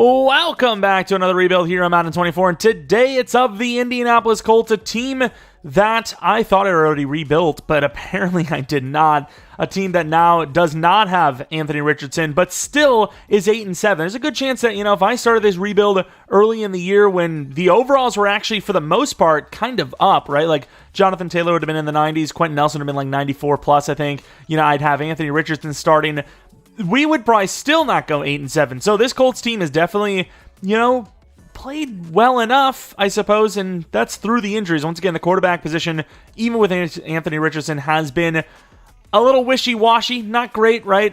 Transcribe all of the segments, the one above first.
Welcome back to another rebuild here on Madden 24, and today it's of the Indianapolis Colts, a team that I thought I already rebuilt, but apparently I did not. A team that now does not have Anthony Richardson, but still is 8-7. There's a good chance that, if I started this rebuild early in the year when the overalls were actually, for the most part, kind of up, right? Like, Jonathan Taylor would have been in the 90s, Quentin Nelson would have been like 94 plus, I think. I'd have Anthony Richardson starting. We would probably still not go 8-7. So this Colts team is definitely, played well enough, I suppose, and that's through the injuries. Once again, the quarterback position, even with Anthony Richardson, has been a little wishy-washy. Not great, right?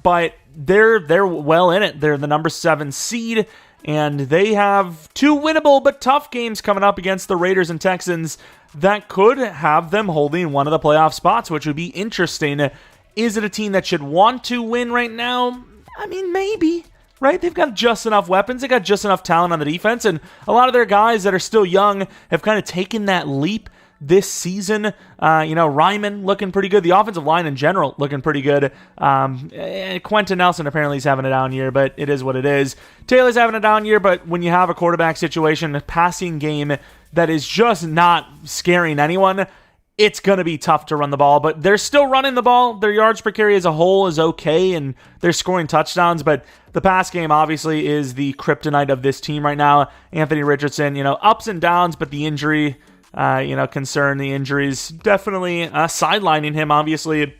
But they're well in it. They're the number 7 seed, and they have 2 winnable but tough games coming up against the Raiders and Texans that could have them holding one of the playoff spots, which would be interesting. Is it a team that should want to win right now? I mean, maybe, right? They've got just enough weapons. They got just enough talent on the defense, and a lot of their guys that are still young have kind of taken that leap this season. Ryman looking pretty good. The offensive line in general looking pretty good. Quentin Nelson apparently is having a down year, but it is what it is. Taylor's having a down year, but when you have a quarterback situation, a passing game that is just not scaring anyone, it's going to be tough to run the ball, but they're still running the ball. Their yards per carry as a whole is okay, and they're scoring touchdowns, but the pass game obviously is the kryptonite of this team right now. Anthony Richardson, ups and downs, but the injury, concern, the injuries definitely sidelining him, obviously.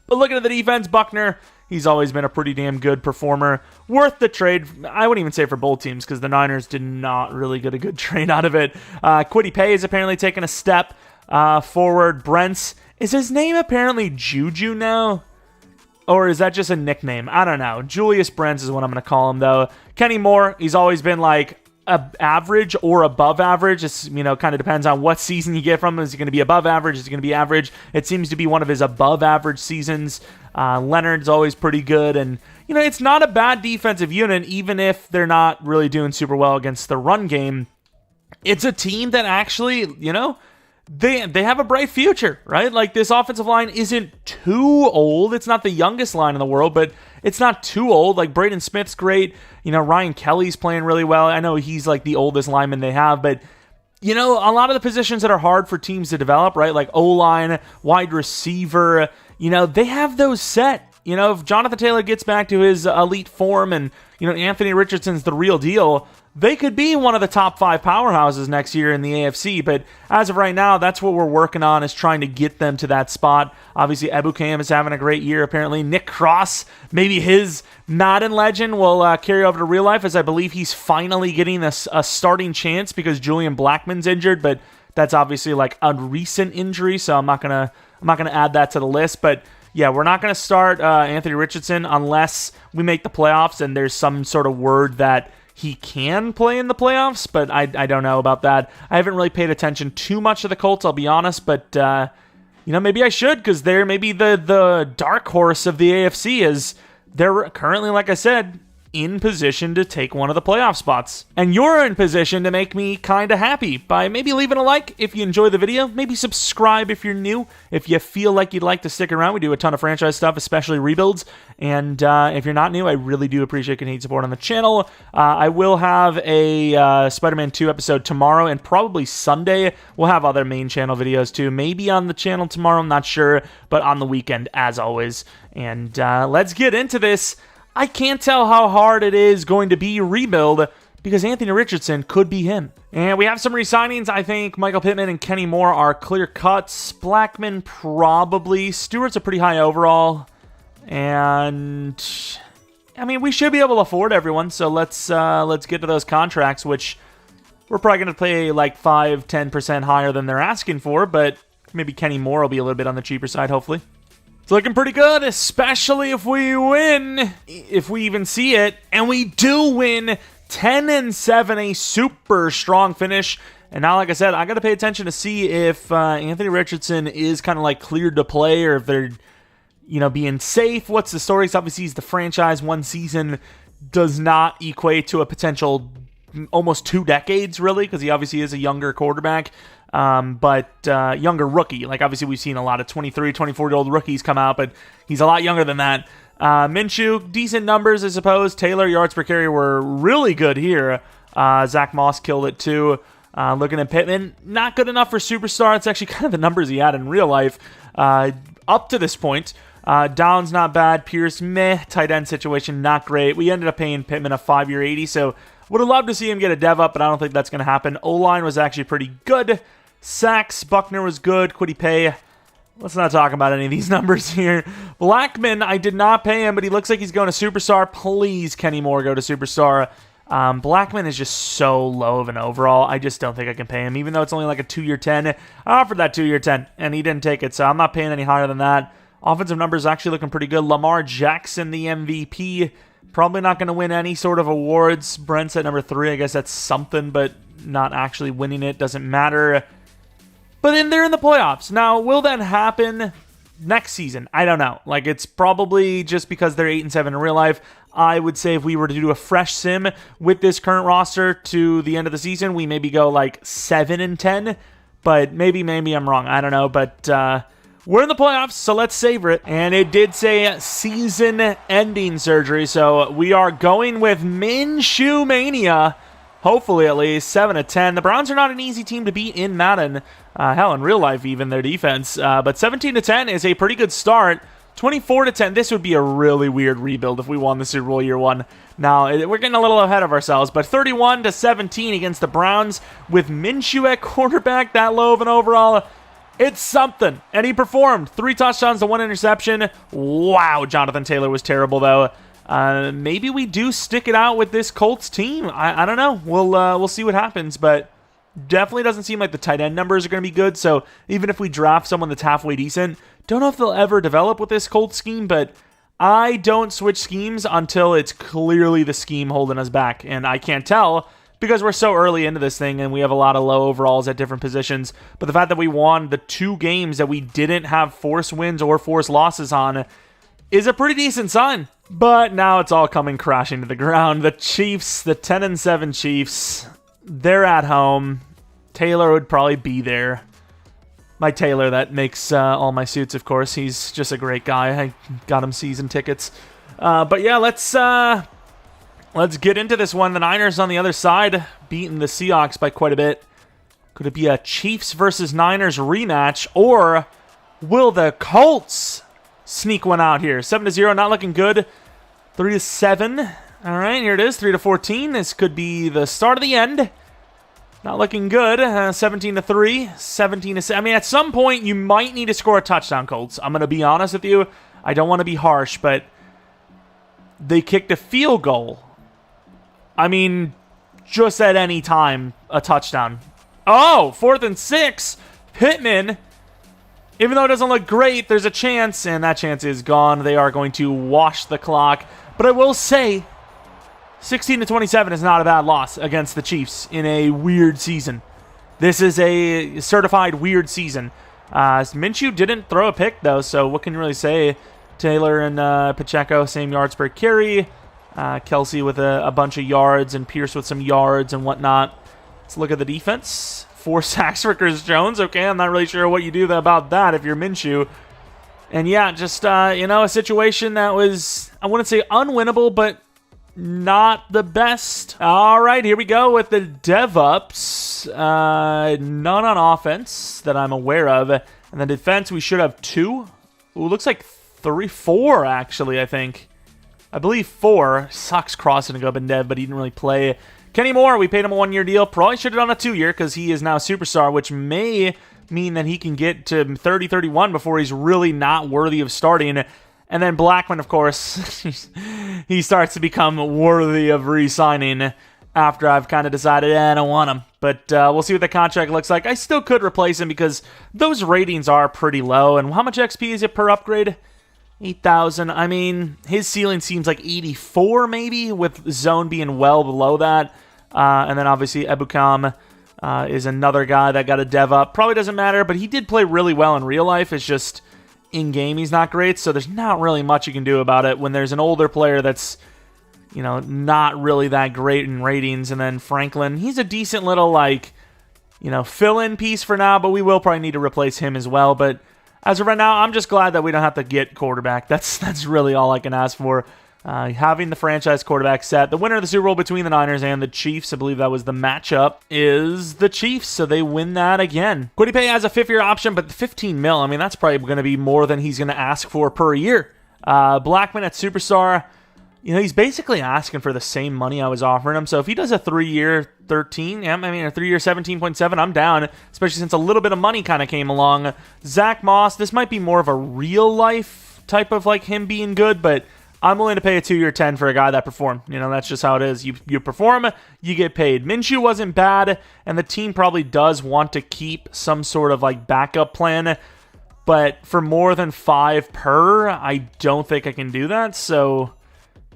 But looking at the defense, Buckner, he's always been a pretty damn good performer. Worth the trade. I wouldn't even say for both teams because the Niners did not really get a good trade out of it. Kwity Paye is apparently taking a step forward. Brents, is his name apparently Juju now? Or is that just a nickname? I don't know. Julius Brents is what I'm going to call him, though. Kenny Moore, he's always been like average or above average. It's, kind of depends on what season you get from him. Is he going to be above average? Is he going to be average? It seems to be one of his above average seasons. Leonard's always pretty good. And, it's not a bad defensive unit, even if they're not really doing super well against the run game. It's a team that actually, they have a bright future, right? Like, this offensive line isn't too old. It's not the youngest line in the world, but it's not too old. Like, Braden Smith's great. Ryan Kelly's playing really well. I know he's like the oldest lineman they have, but a lot of the positions that are hard for teams to develop, right? Like O-line, wide receiver, they have those set. If Jonathan Taylor gets back to his elite form and, Anthony Richardson's the real deal, they could be one of the top 5 powerhouses next year in the AFC, but as of right now, that's what we're working on, is trying to get them to that spot. Obviously, Ebukam is having a great year, apparently. Nick Cross, maybe his Madden legend will carry over to real life, as I believe he's finally getting a starting chance because Julian Blackmon's injured, but that's obviously like a recent injury, so I'm not gonna add that to the list, but yeah, we're not going to start Anthony Richardson unless we make the playoffs and there's some sort of word that he can play in the playoffs, but I don't know about that. I haven't really paid attention too much to the Colts, I'll be honest, but maybe I should, because they're maybe the dark horse of the AFC, as they're currently, like I said, in position to take one of the playoff spots. And you're in position to make me kind of happy by maybe leaving a like if you enjoy the video, maybe subscribe if you're new, if you feel like you'd like to stick around. We do a ton of franchise stuff, especially rebuilds, and if you're not new, I really do appreciate continued support on the channel. I will have a Spider-Man 2 episode tomorrow, and probably Sunday we'll have other main channel videos too, maybe on the channel tomorrow, I'm not sure, but on the weekend as always. And let's get into this. I can't tell how hard it is going to be rebuild because Anthony Richardson could be him. And we have some re-signings. I think Michael Pittman and Kenny Moore are clear cuts. Blackman probably. Stewart's a pretty high overall. And we should be able to afford everyone. So let's get to those contracts, which we're probably going to pay like 5-10% higher than they're asking for. But maybe Kenny Moore will be a little bit on the cheaper side, hopefully. It's looking pretty good, especially if we win, if we even see it, and we do win 10-7, a super strong finish. And now, like I said, I got to pay attention to see if Anthony Richardson is kind of like cleared to play, or if they're, being safe. What's the story? So obviously, he's the franchise. One season does not equate to a potential almost 2 decades, really, because he obviously is a younger quarterback. But younger rookie. Like, obviously, we've seen a lot of 23, 24-year-old rookies come out, but he's a lot younger than that. Minshew, decent numbers, I suppose. Taylor, yards per carry were really good here. Zach Moss killed it too. Looking at Pittman, not good enough for Superstar. It's actually kind of the numbers he had in real life up to this point. Downs, not bad. Pierce, meh. Tight end situation, not great. We ended up paying Pittman a 5-year $80, so would have loved to see him get a dev up, but I don't think that's going to happen. O-line was actually pretty good. Sacks, Buckner was good. Quiddy pay. Let's not talk about any of these numbers here. Blackman, I did not pay him, but he looks like he's going to Superstar. Please, Kenny Moore, go to Superstar. Blackman is just so low of an overall. I just don't think I can pay him, even though it's only like a 2-year 10. I offered that 2-year 10, and he didn't take it, so I'm not paying any higher than that. Offensive numbers actually looking pretty good. Lamar Jackson, the MVP. Probably not going to win any sort of awards. Brent's at number 3. I guess that's something, but not actually winning it. Doesn't matter. But they're in the playoffs. Now, will that happen next season? I don't know. Like, it's probably just because they're 8-7 in real life. I would say if we were to do a fresh sim with this current roster to the end of the season, we maybe go like 7-10. But maybe I'm wrong. I don't know. But we're in the playoffs, so let's savor it. And it did say season-ending surgery, so we are going with Minshew Mania. Hopefully, at least 7-10. The Browns are not an easy team to beat in Madden. Hell, in real life, even their defense. But 17-10 is a pretty good start. 24-10. This would be a really weird rebuild if we won the Super Bowl year 1. Now, we're getting a little ahead of ourselves, but 31-17 against the Browns with Minshew at quarterback, that low of an overall. It's something. And he performed. 3 touchdowns to 1 interception. Wow, Jonathan Taylor was terrible, though. Maybe we do stick it out with this Colts team. I don't know. We'll see what happens, but definitely doesn't seem like the tight end numbers are going to be good. So even if we draft someone that's halfway decent, don't know if they'll ever develop with this Colts scheme, but I don't switch schemes until it's clearly the scheme holding us back. And I can't tell because we're so early into this thing and we have a lot of low overalls at different positions. But the fact that we won the 2 games that we didn't have forced wins or forced losses on is a pretty decent sign. But now it's all coming crashing to the ground. The Chiefs, the 10-7 Chiefs, they're at home. Taylor would probably be there. My Taylor that makes all my suits, of course. He's just a great guy. I got him season tickets. But yeah, let's get into this one. The Niners on the other side, beating the Seahawks by quite a bit. Could it be a Chiefs versus Niners rematch, or will the Colts sneak one out here? 7-0, not looking good. 3-7. All right, here it is. 3-14. This could be the start of the end. Not looking good. 17-3. 17-7. I mean, at some point, you might need to score a touchdown, Colts. I'm going to be honest with you. I don't want to be harsh, but they kicked a field goal. I mean, just at any time, a touchdown. Oh, 4th and 6. Pittman. Even though it doesn't look great, there's a chance, and that chance is gone. They are going to wash the clock. But I will say, 16-27 is not a bad loss against the Chiefs in a weird season. This is a certified weird season. Minshew didn't throw a pick, though, so what can you really say? Taylor and Pacheco, same yards per carry. Kelsey with a bunch of yards, and Pierce with some yards and whatnot. Let's look at the defense. 4 sacks for Chris Jones. Okay, I'm not really sure what you do about that if you're Minshew. And yeah, just, a situation that was, I wouldn't say unwinnable, but not the best. All right, here we go with the dev-ups. None on offense that I'm aware of. And the defense, we should have 2. Ooh, looks like 4, actually, I think. I believe 4. Sucks crossing to go up in dev, but he didn't really play. Kenny Moore, we paid him a 1-year deal. Probably should have done a 2-year because he is now Superstar, which may mean that he can get to 30-31 before he's really not worthy of starting. And then Blackman, of course, he starts to become worthy of re-signing after I've kind of decided, I don't want him. But we'll see what the contract looks like. I still could replace him because those ratings are pretty low. And how much XP is it per upgrade? 8,000. I mean, his ceiling seems like 84 maybe, with zone being well below that. And then obviously Ebukam is another guy that got a dev up. Probably doesn't matter, but he did play really well in real life. It's just in-game he's not great, so there's not really much you can do about it when there's an older player that's, not really that great in ratings. And then Franklin, he's a decent little, fill-in piece for now, but we will probably need to replace him as well. But as of right now, I'm just glad that we don't have to get quarterback. That's really all I can ask for. Having the franchise quarterback set. The winner of the Super Bowl between the Niners and the Chiefs, I believe that was the matchup, is the Chiefs, so they win that again. Kwity Paye has a 5th-year option, but 15 mil, I mean, that's probably going to be more than he's going to ask for per year. Blackman at Superstar, he's basically asking for the same money I was offering him, so if he does a 3-year 13, a 3-year 17.7, I'm down, especially since a little bit of money kind of came along. Zach Moss, this might be more of a real-life type of, him being good, but I'm willing to pay a 2-year 10 for a guy that performed. That's just how it is. You perform, you get paid. Minshew wasn't bad, and the team probably does want to keep some sort of backup plan, but for more than 5 per, I don't think I can do that. So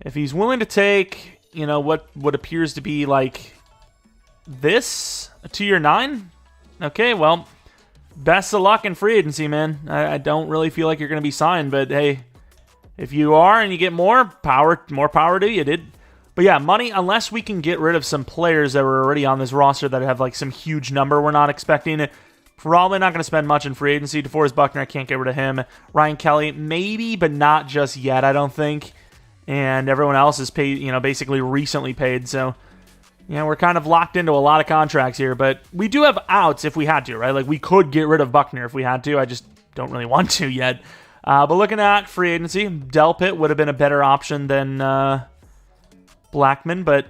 if he's willing to take, what appears to be this, a 2-year 9, okay, well, best of luck in free agency, man. I don't really feel like you're going to be signed, but hey, if you are and you get more power to you, dude. But yeah, money, unless we can get rid of some players that were already on this roster that have some huge number we're not expecting, probably not going to spend much in free agency. DeForest Buckner, I can't get rid of him. Ryan Kelly, maybe, but not just yet, I don't think. And everyone else is paid, basically recently paid. So, we're kind of locked into a lot of contracts here, but we do have outs if we had to, right? We could get rid of Buckner if we had to. I just don't really want to yet. But looking at free agency, Delpit would have been a better option than Blackman, but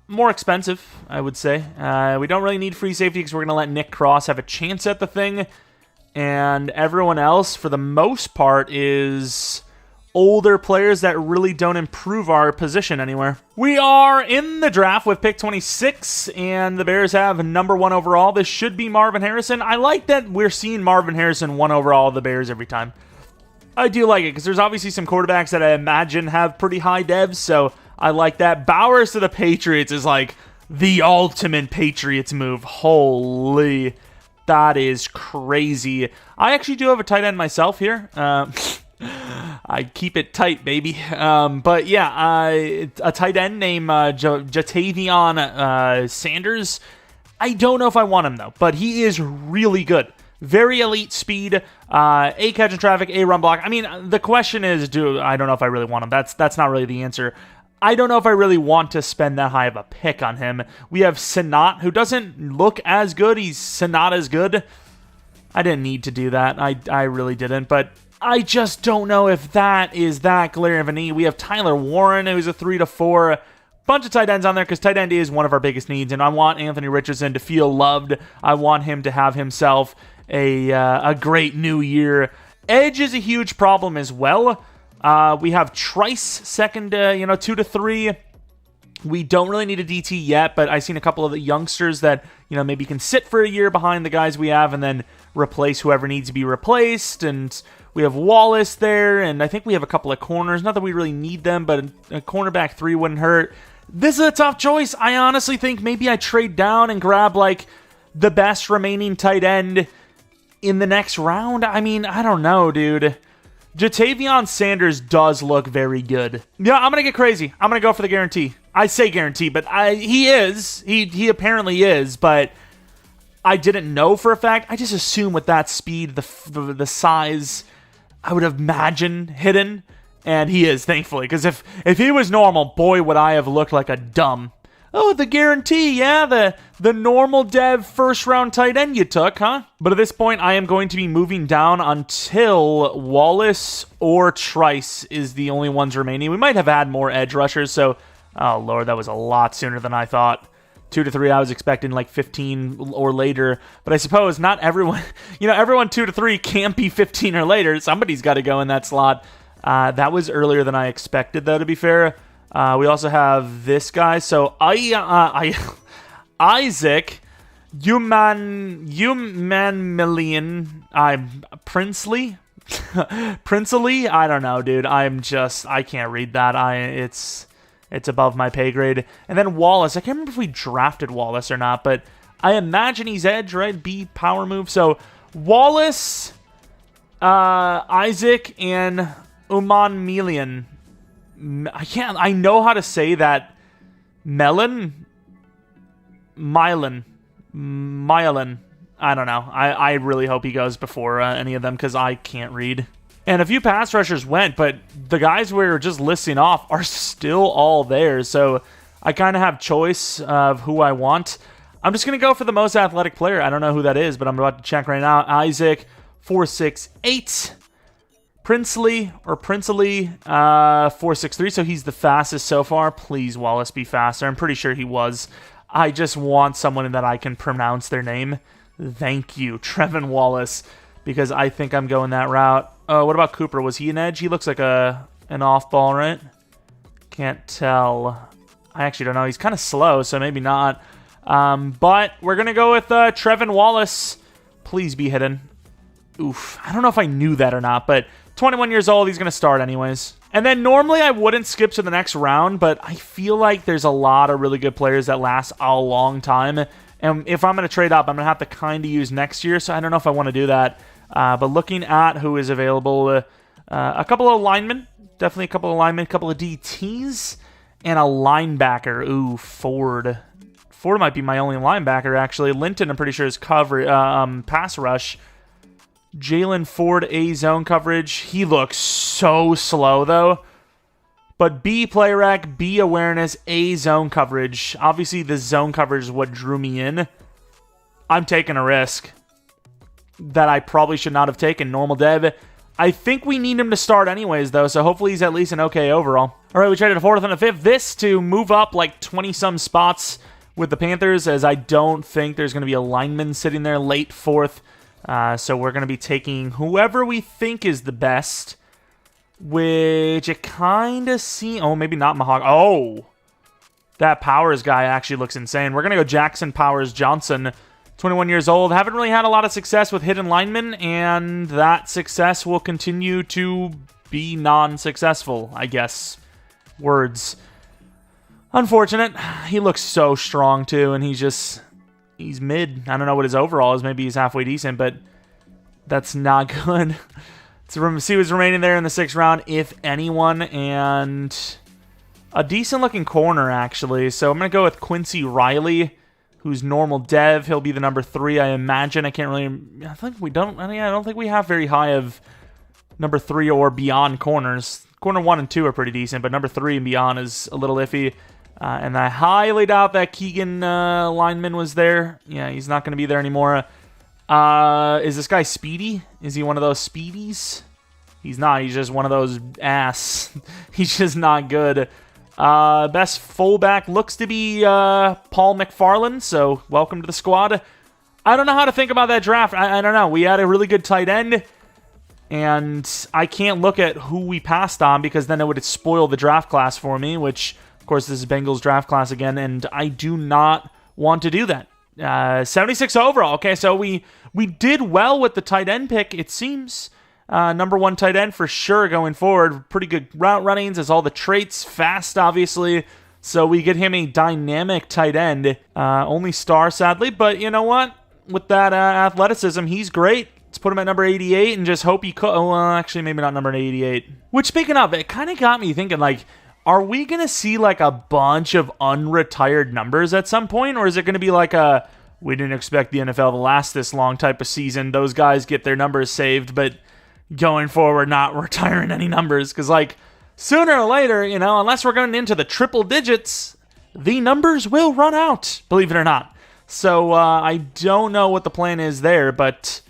more expensive, I would say. We don't really need free safety because we're going to let Nick Cross have a chance at the thing. And everyone else, for the most part, is older players that really don't improve our position anywhere. We are in the draft with pick 26, and the Bears have number 1 overall. This should be Marvin Harrison. I like that we're seeing Marvin Harrison 1 overall of the Bears every time. I do like it, because there's obviously some quarterbacks that I imagine have pretty high devs, so I like that. Bowers to the Patriots is the ultimate Patriots move. Holy, that is crazy. I actually do have a tight end myself here. I keep it tight, baby. But yeah, a tight end named Jatavion Sanders. I don't know if I want him, though, but he is really good. Very elite speed, A, catch in traffic, A, run block. I mean, the question is, I don't know if I really want him. That's not really the answer. I don't know if I really want to spend that high of a pick on him. We have Sanat, who doesn't look as good. He's Sanat as good. I didn't need to do that. I really didn't, but I just don't know if that is that glaring of a need. We have Tyler Warren, who's a 3 to 4. Bunch of tight ends on there because tight end is one of our biggest needs, and I want Anthony Richardson to feel loved. I want him to have himself a great new year. Edge is a huge problem as well. We have Trice second, 2 to 3. We don't really need a DT yet, but I've seen a couple of the youngsters that, maybe can sit for a year behind the guys we have and then replace whoever needs to be replaced. And we have Wallace there, and I think we have a couple of corners. Not that we really need them, but a cornerback 3 wouldn't hurt. This is a tough choice. I honestly think maybe I trade down and grab, the best remaining tight end in the next round. I mean, I don't know, dude. Jatavion Sanders does look very good. Yeah, I'm going to get crazy. I'm going to go for the guarantee. I say guarantee, but he is. He apparently is, but I didn't know for a fact. I just assume with that speed, the size, I would imagine hidden, and he is, thankfully, because if he was normal, boy, would I have looked like a dumb. Oh, the guarantee, yeah, the normal dev first-round tight end you took, huh? But at this point, I am going to be moving down until Wallace or Trice is the only ones remaining. We might have had more edge rushers, so, oh, Lord, that was a lot sooner than I thought. 2 to 3, I was expecting 15 or later, but I suppose not everyone, everyone 2 to 3 can't be 15 or later. Somebody's got to go in that slot. That was earlier than I expected, though, to be fair. We also have this guy. So Isaac Human Princely. Princely? I don't know, dude. I can't read that. It's above my pay grade. And then Wallace. I can't remember if we drafted Wallace or not, but I imagine he's edge, right? B power move. So Wallace, Isaac, and Uman Milian. I know how to say that. Mylan. I don't know. I really hope he goes before any of them because I can't read. And a few pass rushers went, but the guys we were just listing off are still all there. So I kind of have choice of who I want. I'm just going to go for the most athletic player. I don't know who that is, but I'm about to check right now. Isaac, 4'6'8". Princely, 4'6'3", so he's the fastest so far. Please, Wallace, be faster. I'm pretty sure he was. I just want someone that I can pronounce their name. Thank you, Trevin Wallace, because I think I'm going that route. Oh, what about Cooper? Was he an edge? He looks like an off-ball, right? Can't tell. I actually don't know. He's kind of slow, so maybe not. But we're going to go with Trevin Wallace. Please be hidden. Oof. I don't know if I knew that or not, but 21 years old, he's going to start anyways. And then normally I wouldn't skip to the next round, but I feel like there's a lot of really good players that last a long time. And if I'm going to trade up, I'm going to have to kind of use next year, so I don't know if I want to do that. But looking at who is available, a couple of linemen, definitely a couple of linemen, a couple of DTs, and a linebacker. Ooh, Ford. Ford might be my only linebacker, actually. Linton, I'm pretty sure, is pass rush. Jalen Ford, A zone coverage. He looks so slow, though. But B play rec, B awareness, A zone coverage. Obviously, the zone coverage is what drew me in. I'm taking a risk that I probably should not have taken. Normal dev. I think we need him to start anyways, though, so hopefully he's at least an okay overall. All right, we traded a 4th and a 5th. This to move up like 20-some spots with the Panthers, as I don't think there's going to be a lineman sitting there late 4th. So we're going to be taking whoever we think is the best, which it kind of seems... Oh, maybe not Mahog. Oh, that Powers guy actually looks insane. We're going to go Jackson Powers Johnson, 21 years old. Haven't really had a lot of success with hidden linemen, and that success will continue to be non-successful, I guess. Words. Unfortunate. He looks so strong, too, and he's mid. I don't know what his overall is. Maybe he's halfway decent, but that's not good. So see who's remaining there in the 6th round, if anyone, and a decent-looking corner, actually. So I'm going to go with Quincy Riley, who's normal dev. He'll be the number 3, I imagine. I don't think we have very high of number 3 or beyond corners. Corner 1 and 2 are pretty decent, but number 3 and beyond is a little iffy. And I highly doubt that Keegan lineman was there. Yeah, he's not going to be there anymore. Is this guy speedy? Is he one of those speedies? He's not. He's just one of those ass. He's just not good. Best fullback looks to be Paul McFarland, so welcome to the squad. I don't know how to think about that draft. I don't know. We had a really good tight end, and I can't look at who we passed on because then it would spoil the draft class for me, which... Of course, this is Bengals draft class again, and I do not want to do that. 76 overall. Okay, so we did well with the tight end pick, it seems. Number 1 tight end for sure going forward. Pretty good route runnings, has all the traits. Fast, obviously. So we get him a dynamic tight end. Only star, sadly, but you know what? With that athleticism, he's great. Let's put him at number 88 and just hope he could. Oh, well, actually, maybe not number 88. Which, speaking of, it kind of got me thinking, like, are we going to see like a bunch of unretired numbers at some point? Or is it going to be like a, we didn't expect the NFL to last this long type of season. Those guys get their numbers saved, but going forward, not retiring any numbers. Because like sooner or later, you know, unless we're going into the triple digits, the numbers will run out, believe it or not. So I don't know what the plan is there, but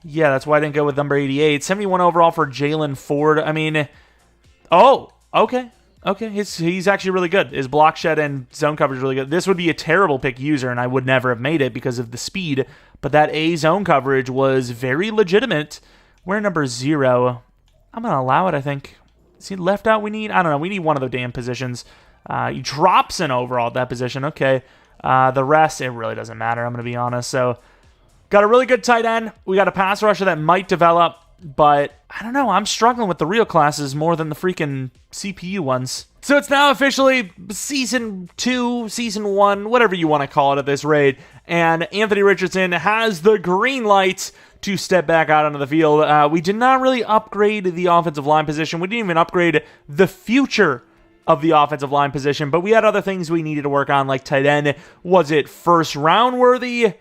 yeah, that's why I didn't go with number 88. 71 overall for Jalen Ford. I mean, oh, okay. Okay, he's actually really good. His block shed and zone coverage is really good. This would be a terrible pick user, and I would never have made it because of the speed. But that A zone coverage was very legitimate. We're number 0. I'm going to allow it, I think. See, left out we need? I don't know. We need one of the damn positions. He drops an overall at that position. Okay. The rest, it really doesn't matter, I'm going to be honest. So, got a really good tight end. We got a pass rusher that might develop. But, I don't know, I'm struggling with the real classes more than the freaking CPU ones. So it's now officially Season 2, Season 1, whatever you want to call it at this rate. And Anthony Richardson has the green light to step back out onto the field. We did not really upgrade the offensive line position. We didn't even upgrade the future of the offensive line position. But we had other things we needed to work on, like tight end. Was it first round worthy?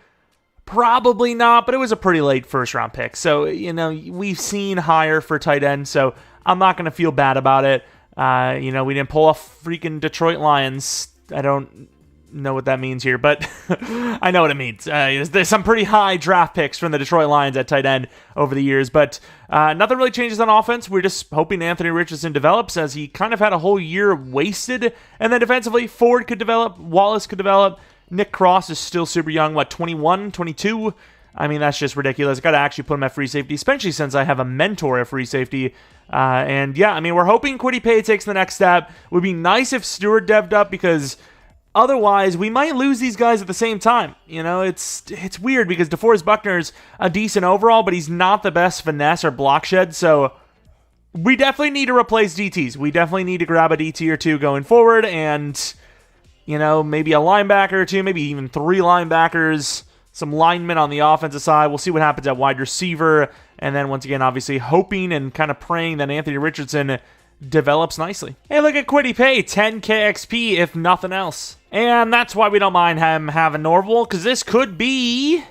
Probably not, but it was a pretty late first-round pick. So, we've seen higher for tight end, so I'm not going to feel bad about it. We didn't pull off freaking Detroit Lions. I don't know what that means here, but I know what it means. There's some pretty high draft picks from the Detroit Lions at tight end over the years, but nothing really changes on offense. We're just hoping Anthony Richardson develops, as he kind of had a whole year wasted. And then defensively, Ford could develop, Wallace could develop. Nick Cross is still super young, 21, 22? I mean, that's just ridiculous. I got to actually put him at free safety, especially since I have a mentor at free safety. We're hoping Kwity Paye takes the next step. It would be nice if Stewart devved up, because otherwise we might lose these guys at the same time. It's weird, because DeForest Buckner's a decent overall, but he's not the best finesse or block shed, so we definitely need to replace DTs. We definitely need to grab a DT or two going forward, and maybe a linebacker or two, maybe even 3 linebackers, some linemen on the offensive side. We'll see what happens at wide receiver. And then once again, obviously hoping and kind of praying that Anthony Richardson develops nicely. Hey, look at Kwity Paye, 10k XP if nothing else. And that's why we don't mind him having Norval, because this could be, I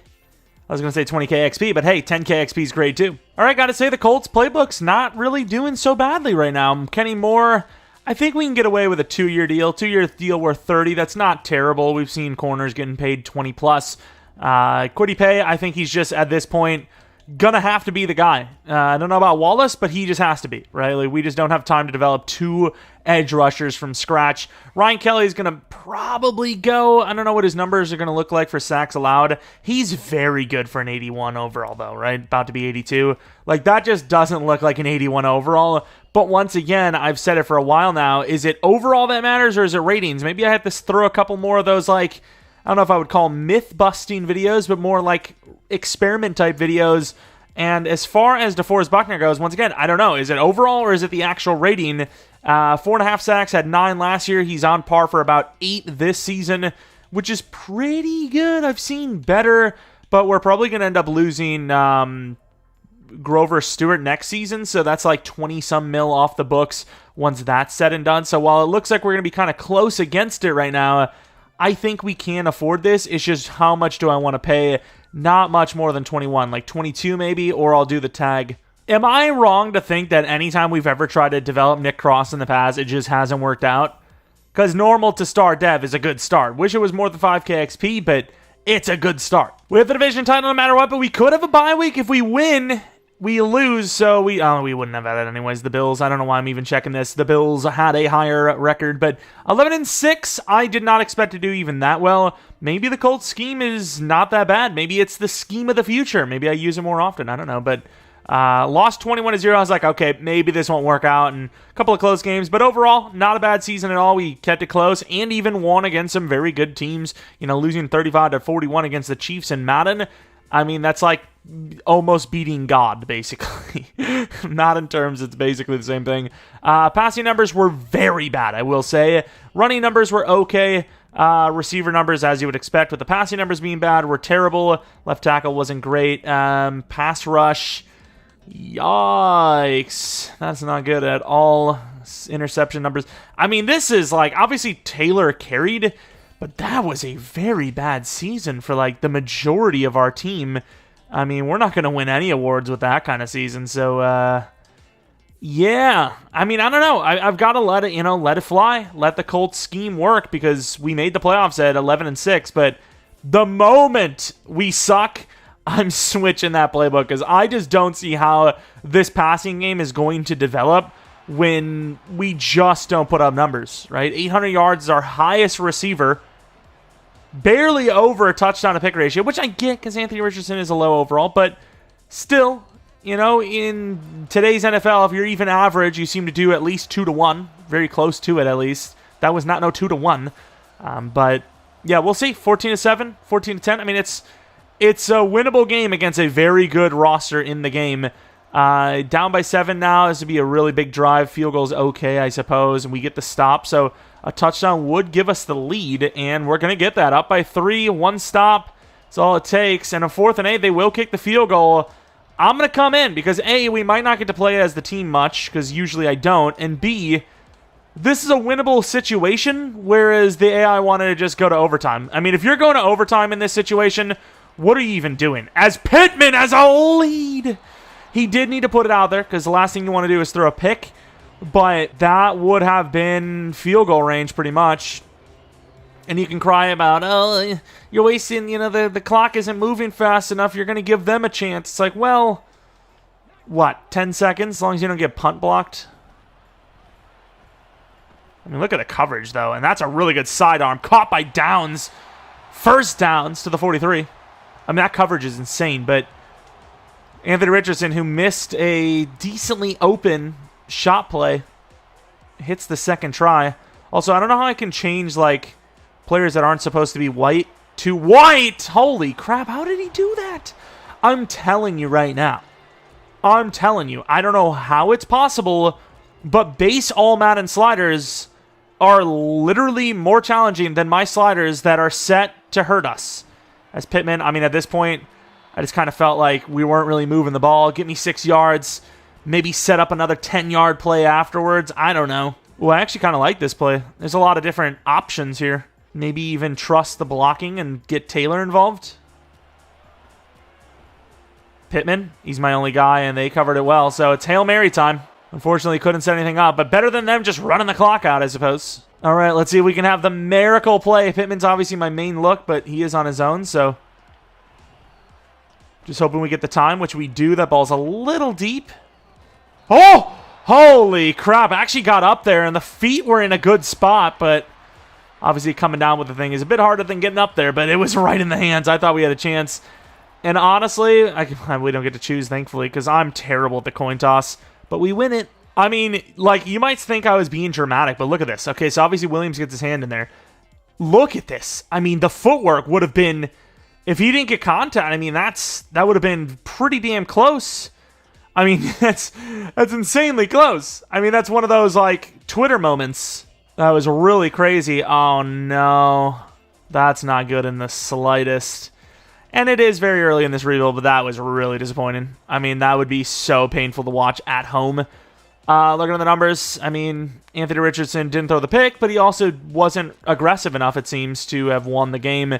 was going to say 20k XP, but hey, 10k XP is great too. All right, got to say the Colts playbook's not really doing so badly right now. Kenny Moore, I think we can get away with a 2-year deal. 2-year deal worth 30. That's not terrible. We've seen corners getting paid 20 plus. Kwity Paye, I think he's just at this point gonna have to be the guy. I don't know about Wallace, but he just has to be, right? Like, we just don't have time to develop 2 edge rushers from scratch. Ryan Kelly's gonna probably go. I don't know what his numbers are gonna look like for sacks allowed. He's very good for an 81 overall, though, right? About to be 82. Like, that just doesn't look like an 81 overall. But once again, I've said it for a while now, is it overall that matters, or is it ratings? Maybe I have to throw a couple more of those, like, I don't know if I would call myth-busting videos, but more like experiment-type videos. And as far as DeForest Buckner goes, once again, I don't know. Is it overall, or is it the actual rating? 4.5 sacks, had 9 last year. He's on par for about 8 this season, which is pretty good. I've seen better, but we're probably going to end up losing Grover Stewart next season, so that's like 20-some mil off the books once that's said and done. So while it looks like we're going to be kind of close against it right now, I think we can afford this. It's just how much do I want to pay? Not much more than 21, like 22 maybe, or I'll do the tag. Am I wrong to think that anytime we've ever tried to develop Nick Cross in the past, it just hasn't worked out? Because normal to start dev is a good start. Wish it was more than 5k XP, but it's a good start. We have the division title no matter what, but we could have a bye week. If we win, we lose, so we wouldn't have had it anyways. The Bills, I don't know why I'm even checking this. The Bills had a higher record, but 11-6, I did not expect to do even that well. Maybe the Colts scheme is not that bad. Maybe it's the scheme of the future. Maybe I use it more often. I don't know, but lost 21-0. I was like, okay, maybe this won't work out, and a couple of close games, but overall, not a bad season at all. We kept it close and even won against some very good teams, losing 35-41 against the Chiefs in Madden. I mean, that's like almost beating God, basically. Not in terms, it's basically the same thing. Passing numbers were very bad, I will say. Running numbers were okay. Receiver numbers, as you would expect, with the passing numbers being bad, were terrible. Left tackle wasn't great. Pass rush, yikes. That's not good at all. Interception numbers. I mean, this is like, obviously Taylor carried, but that was a very bad season for like the majority of our team. I mean, we're not going to win any awards with that kind of season. So, yeah. I mean, I don't know. I've got to let it fly. Let the Colts scheme work, because we made the playoffs at 11-6. But the moment we suck, I'm switching that playbook, because I just don't see how this passing game is going to develop when we just don't put up numbers, right? 800 yards is our highest receiver. Barely over a touchdown to pick ratio, which I get because Anthony Richardson is a low overall, but still, in today's NFL, if you're even average, you seem to do at least 2-1, very close to it at least. That was not no 2-1, but yeah, we'll see. 14-7, 14-10. I mean, it's a winnable game against a very good roster in the game. Down by 7 now. This would be a really big drive. Field goal's okay, I suppose, and we get the stop. So a touchdown would give us the lead, and we're going to get that. Up by 3, 1 stop. That's all it takes. And a 4th and 8, they will kick the field goal. I'm going to come in because, A, we might not get to play as the team much, because usually I don't, and B, this is a winnable situation, whereas the AI wanted to just go to overtime. I mean, if you're going to overtime in this situation, What are you even doing? As Pittman has a lead. He did need to put it out there because the last thing you want to do is throw a pick. But that would have been field goal range pretty much. And you can cry about, oh, you're wasting, the clock isn't moving fast enough. You're going to give them a chance. It's like, well, what, 10 seconds? As long as you don't get punt blocked. I mean, look at the coverage, though. And that's a really good sidearm. Caught by Downs. First downs to the 43. I mean, that coverage is insane. But Anthony Richardson, who missed a decently open shot play, hits the second try. Also, I don't know how I can change, players that aren't supposed to be white to white. Holy crap, how did he do that? I'm telling you right now. I'm telling you. I don't know how it's possible, but base all Madden sliders are literally more challenging than my sliders that are set to hurt us. As Pittman, I mean, at this point, I just kind of felt like we weren't really moving the ball. Get me 6 yards, maybe set up another 10-yard play afterwards. I don't know. Well, I actually kind of like this play. There's a lot of different options here. Maybe even trust the blocking and get Taylor involved. Pittman, he's my only guy, and they covered it well. So it's Hail Mary time. Unfortunately, couldn't set anything up, but better than them just running the clock out, I suppose. All right, let's see if we can have the miracle play. Pittman's obviously my main look, but he is on his own, so just hoping we get the time, which we do. That ball's a little deep. Oh! Holy crap. Actually got up there, and the feet were in a good spot, but obviously coming down with the thing is a bit harder than getting up there, but it was right in the hands. I thought we had a chance. And honestly, we don't get to choose, thankfully, because I'm terrible at the coin toss, but we win it. I mean, you might think I was being dramatic, but look at this. Okay, so obviously Williams gets his hand in there. Look at this. I mean, the footwork would have been, if he didn't get contact, I mean, that would have been pretty damn close. I mean, that's insanely close. I mean, that's one of those, Twitter moments that was really crazy. Oh, no. That's not good in the slightest. And it is very early in this rebuild, but that was really disappointing. I mean, that would be so painful to watch at home. Looking at the numbers, I mean, Anthony Richardson didn't throw the pick, but he also wasn't aggressive enough, it seems, to have won the game,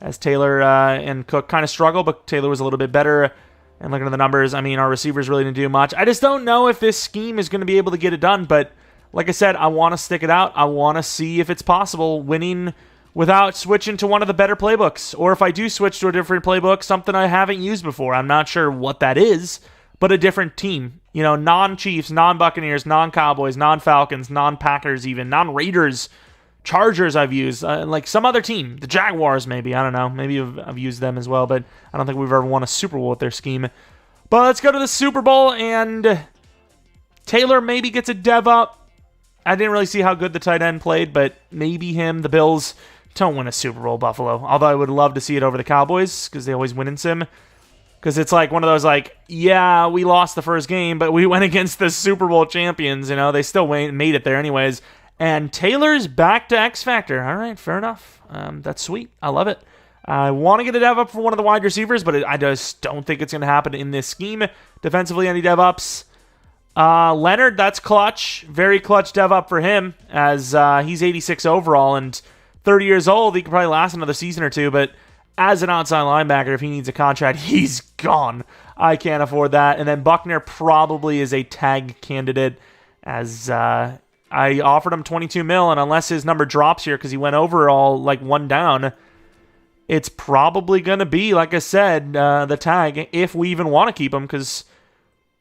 as Taylor and Cook kind of struggled, but Taylor was a little bit better. And looking at the numbers, I mean, our receivers really didn't do much. I just don't know if this scheme is going to be able to get it done, but like I said, I want to stick it out. I want to see if it's possible winning without switching to one of the better playbooks. Or if I do switch to a different playbook, something I haven't used before. I'm not sure what that is, but a different team. Non-Chiefs, non-Buccaneers, non-Cowboys, non-Falcons, non-Packers even, non-Raiders, Chargers I've used. Some other team. The Jaguars maybe. I don't know. Maybe I've used them as well, but I don't think we've ever won a Super Bowl with their scheme. But let's go to the Super Bowl, and Taylor maybe gets a dev up. I didn't really see how good the tight end played, but maybe him. The Bills don't win a Super Bowl, Buffalo. Although I would love to see it over the Cowboys, because they always win in sim. Because it's one of those, yeah, we lost the first game, but we went against the Super Bowl champions. They still made it there anyways. And Taylor's back to X Factor. All right, fair enough. That's sweet. I love it. I want to get a dev up for one of the wide receivers, but I just don't think it's going to happen in this scheme. Defensively, any dev ups? Leonard, that's clutch. Very clutch dev up for him, as he's 86 overall and 30 years old. He could probably last another season or two, but as an outside linebacker, if he needs a contract, he's gone. I can't afford that. And then Buckner probably is a tag candidate, as I offered him 22 mil, and unless his number drops here because he went overall one down, it's probably going to be, like I said, the tag, if we even want to keep him, because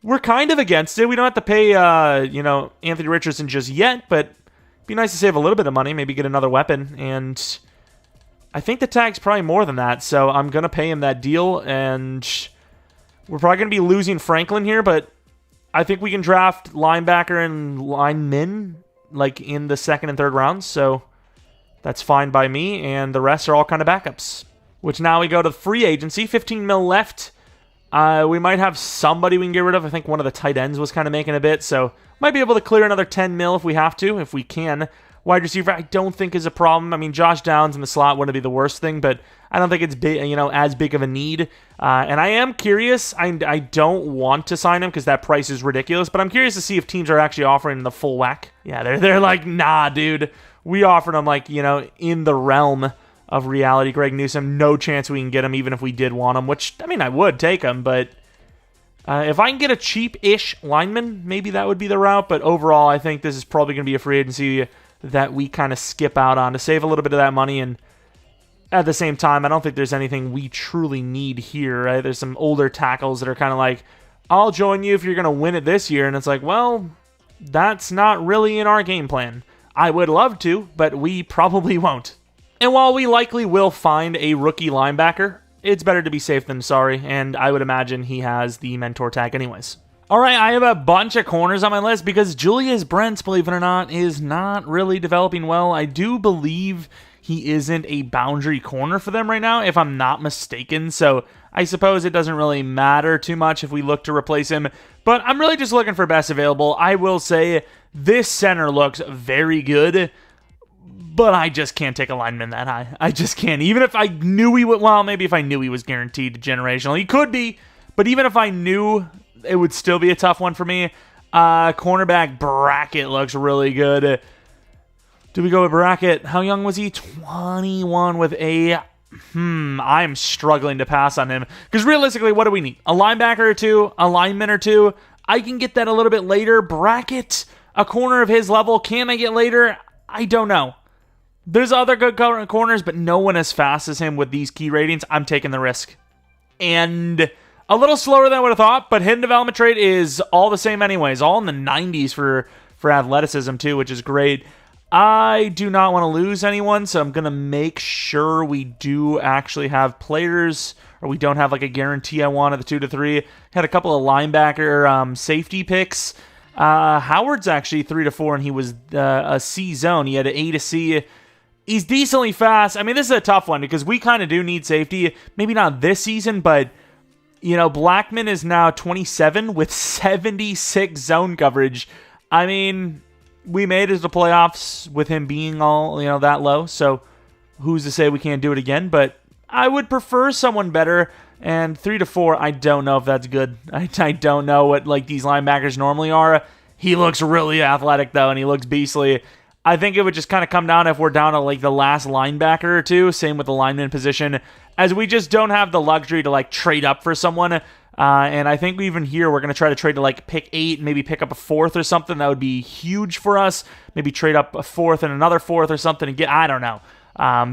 we're kind of against it. We don't have to pay, Anthony Richardson just yet, but it'd be nice to save a little bit of money, maybe get another weapon, and I think the tag's probably more than that, so I'm going to pay him that deal, and we're probably going to be losing Franklin here, but I think we can draft linebacker and linemen in the second and third rounds, so that's fine by me, and the rest are all kind of backups. Which now we go to free agency, 15 mil left. We might have somebody we can get rid of. I think one of the tight ends was kind of making a bit, so might be able to clear another 10 mil if we have to, if we can. Wide receiver, I don't think is a problem. I mean, Josh Downs in the slot wouldn't be the worst thing, but I don't think it's big, as big of a need. And I am curious. I don't want to sign him because that price is ridiculous, but I'm curious to see if teams are actually offering the full whack. Yeah, they're like, nah, dude. We offered him in the realm of reality. Greg Newsome, no chance we can get him even if we did want him, which, I mean, I would take him, but if I can get a cheap-ish lineman, maybe that would be the route, but overall, I think this is probably going to be a free agency that we kind of skip out on to save a little bit of that money, and at the same time, I don't think there's anything we truly need here, right? There's some older tackles that are kind of like, I'll join you if you're going to win it this year, and it's like, well, that's not really in our game plan. I would love to, but we probably won't. And while we likely will find a rookie linebacker, it's better to be safe than sorry, and I would imagine he has the mentor tag anyways. All right, I have a bunch of corners on my list because Julius Brents, believe it or not, is not really developing well. I do believe he isn't a boundary corner for them right now, if I'm not mistaken, so I suppose it doesn't really matter too much if we look to replace him, but I'm really just looking for best available. I will say this center looks very good, but I just can't take a lineman that high. I just can't. Even if I knew he would, well, maybe if I knew he was guaranteed generational. He could be, but even if I knew, it would still be a tough one for me. Cornerback Brackett looks really good. Do we go with Brackett? How young was he? 21 with a... I'm struggling to pass on him. Because realistically, what do we need? A linebacker or two? A lineman or two? I can get that a little bit later. Brackett, a corner of his level, can I get later? I don't know. There's other good corners, but no one as fast as him with these key ratings. I'm taking the risk. And a little slower than I would have thought, but hidden development trait is all the same anyways. All in the 90s for athleticism too, which is great. I do not want to lose anyone, so I'm going to make sure we do actually have players, or we don't have like a guarantee I want at the 2 to 3. Had a couple of linebacker safety picks. Howard's actually 3 to 4, and he was a C zone. He had an A to C. He's decently fast. I mean, this is a tough one because we kind of do need safety. Maybe not this season, but, you know, Blackman is now 27 with 76 zone coverage. I mean, we made it to the playoffs with him being all, you know, that low. So who's to say we can't do it again? But I would prefer someone better. And 3 to 4, I don't know if that's good. I don't know what like these linebackers normally are. He looks really athletic though, and he looks beastly. I think it would just kind of come down if we're down to like the last linebacker or two. Same with the lineman position, as we just don't have the luxury to like trade up for someone. And I think even here we're going to try to trade to like pick 8, maybe pick up a 4th or something. That would be huge for us. Maybe trade up a 4th and another 4th or something and get, I don't know.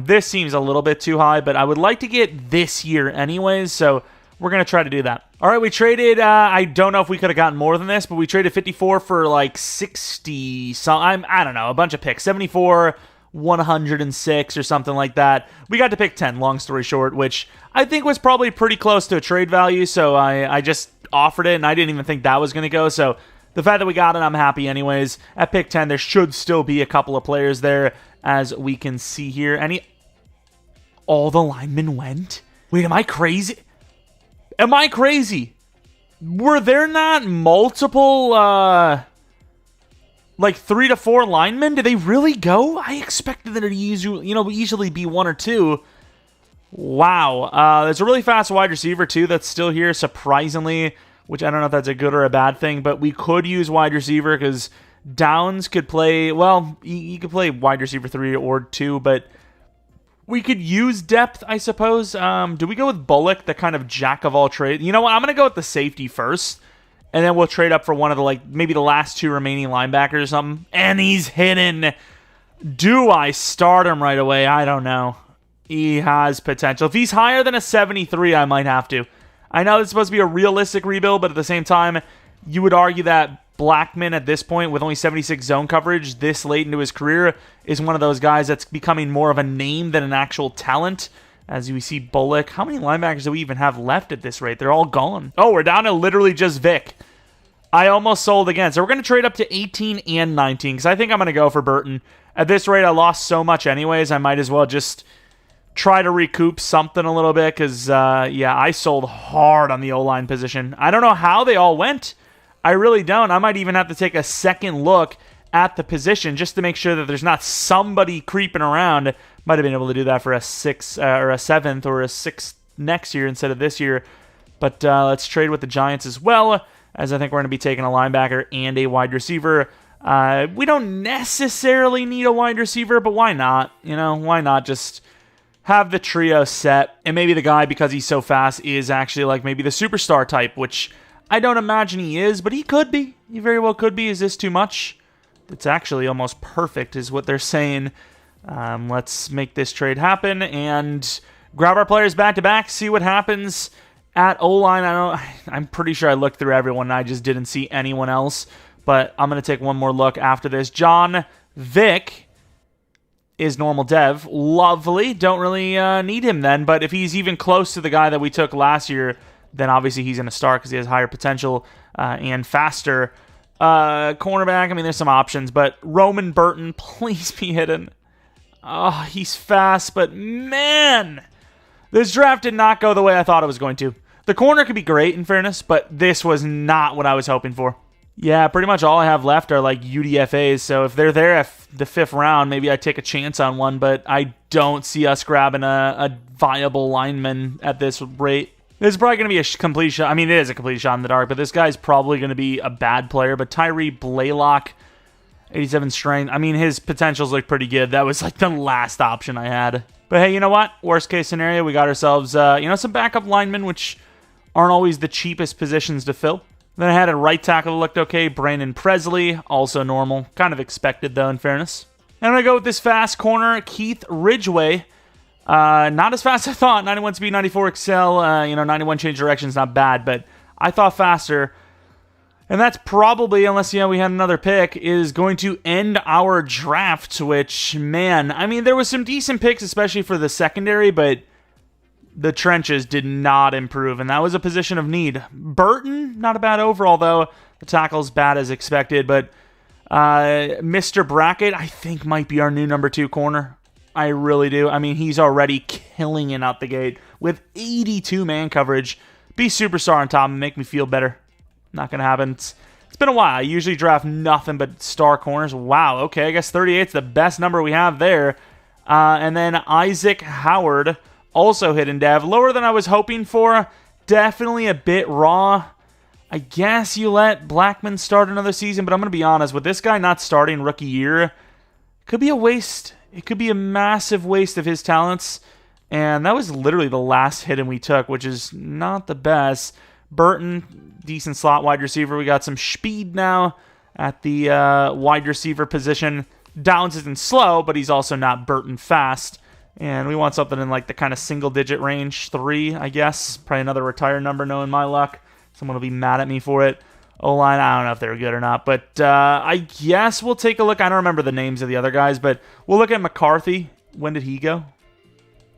This seems a little bit too high, but I would like to get this year anyways, so we're going to try to do that. All right, we traded, I don't know if we could have gotten more than this, but we traded 54 for like 60, I don't know, a bunch of picks, 74, 106 or something like that. We got to pick 10, long story short, which I think was probably pretty close to a trade value, so I just offered it, and I didn't even think that was going to go, so the fact that we got it, I'm happy anyways. At pick 10, there should still be a couple of players there, as we can see here. All the linemen went? Wait, am I crazy? Am I crazy? Were there not multiple, like 3 to 4 linemen? Did they really go? I expected there to usually be 1 or 2. Wow. There's a really fast wide receiver, too, that's still here, surprisingly, which I don't know if that's a good or a bad thing, but we could use wide receiver because Downs could play, well, he could play wide receiver 3 or 2, but we could use depth, I suppose. Do we go with Bullock, the kind of jack of all trades? You know what? I'm going to go with the safety first, and then we'll trade up for one of the, like, maybe the last 2 remaining linebackers or something. And he's hidden. Do I start him right away? I don't know. He has potential. If he's higher than a 73, I might have to. I know it's supposed to be a realistic rebuild, but at the same time, you would argue that Blackman at this point, with only 76 zone coverage this late into his career, is one of those guys that's becoming more of a name than an actual talent. As we see Bullock, how many linebackers do we even have left at this rate? They're all gone. Oh, we're down to literally just Vic. I almost sold again. So we're going to trade up to 18 and 19 because I think I'm going to go for Burton. At this rate, I lost so much anyways, I might as well just try to recoup something a little bit because, yeah, I sold hard on the O-line position. I don't know how they all went. I really don't. I might even have to take a second look at the position just to make sure that there's not somebody creeping around. Might have been able to do that for a 6th or a 7th or a 6th next year instead of this year. But let's trade with the Giants as well, as I think we're going to be taking a linebacker and a wide receiver. We don't necessarily need a wide receiver, but why not? You know, why not just have the trio set, and maybe the guy, because he's so fast, is actually like maybe the superstar type, which I don't imagine he is, but he could be. He very well could be. Is this too much? It's actually almost perfect is what they're saying. Let's make this trade happen and grab our players back-to-back, see what happens at O-line. I'm pretty sure I looked through everyone and I just didn't see anyone else, but I'm going to take one more look after this. John Vick is normal dev. Lovely. Don't really need him then, but if he's even close to the guy that we took last year, then obviously he's going to start because he has higher potential and faster. Cornerback, I mean, there's some options, but Roman Burton, please be hidden. Oh, he's fast, but man, this draft did not go the way I thought it was going to. The corner could be great, in fairness, but this was not what I was hoping for. Yeah, pretty much all I have left are like UDFAs, so if they're there at the 5th round, maybe I take a chance on one, but I don't see us grabbing a viable lineman at this rate. This is probably going to be a complete shot. I mean, it is a complete shot in the dark, but this guy's probably going to be a bad player. But Tyree Blaylock, 87 strength. I mean, his potentials look pretty good. That was like the last option I had. But hey, you know what? Worst case scenario, we got ourselves, some backup linemen, which aren't always the cheapest positions to fill. Then I had a right tackle that looked okay. Brandon Presley, also normal. Kind of expected, though, in fairness. And I'm going to go with this fast corner, Keith Ridgway. Not as fast as I thought. 91 speed, 94 excel. 91 change direction is not bad, but I thought faster. And that's probably, unless we had another pick, is going to end our draft, which, man, I mean, there was some decent picks, especially for the secondary, but the trenches did not improve, and that was a position of need. Burton, not a bad overall, though. The tackle's bad as expected, but Mr. Brackett, I think, might be our new number 2 corner. I really do. I mean, he's already killing it out the gate with 82 man coverage. Be superstar on top and make me feel better. Not going to happen. It's been a while. I usually draft nothing but star corners. Wow, okay, I guess 38's the best number we have there. And then Isaac Howard, also hidden dev. Lower than I was hoping for. Definitely a bit raw. I guess you let Blackman start another season, but I'm going to be honest, with this guy not starting rookie year, could be a waste. It could be a massive waste of his talents. And that was literally the last hidden we took, which is not the best. Burton, decent slot wide receiver. We got some speed now at the wide receiver position. Downs isn't slow, but he's also not Burton fast. And we want something in like the kind of single-digit range. 3, I guess. Probably another retire number, knowing my luck. Someone will be mad at me for it. O-line, I don't know if they're good or not, but I guess we'll take a look. I don't remember the names of the other guys, but we'll look at McCarthy. When did he go?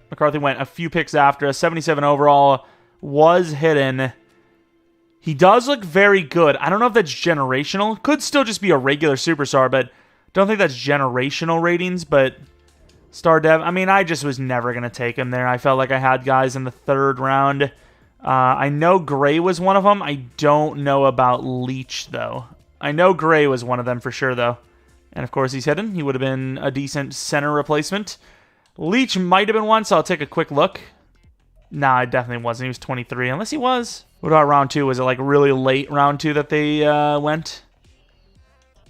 McCarthy went a few picks after us. 77 overall, was hidden. He does look very good. I don't know if that's generational. Could still just be a regular superstar, but don't think that's generational ratings, but star dev. I mean, I just was never going to take him there. I felt like I had guys in the 3rd round. I know Gray was one of them. I don't know about Leach, though. I know Gray was one of them for sure, though. And, of course, he's hidden. He would have been a decent center replacement. Leach might have been one, so I'll take a quick look. Nah, it definitely wasn't. He was 23, unless he was. What about round 2? Was it, like, really late round 2 that they went?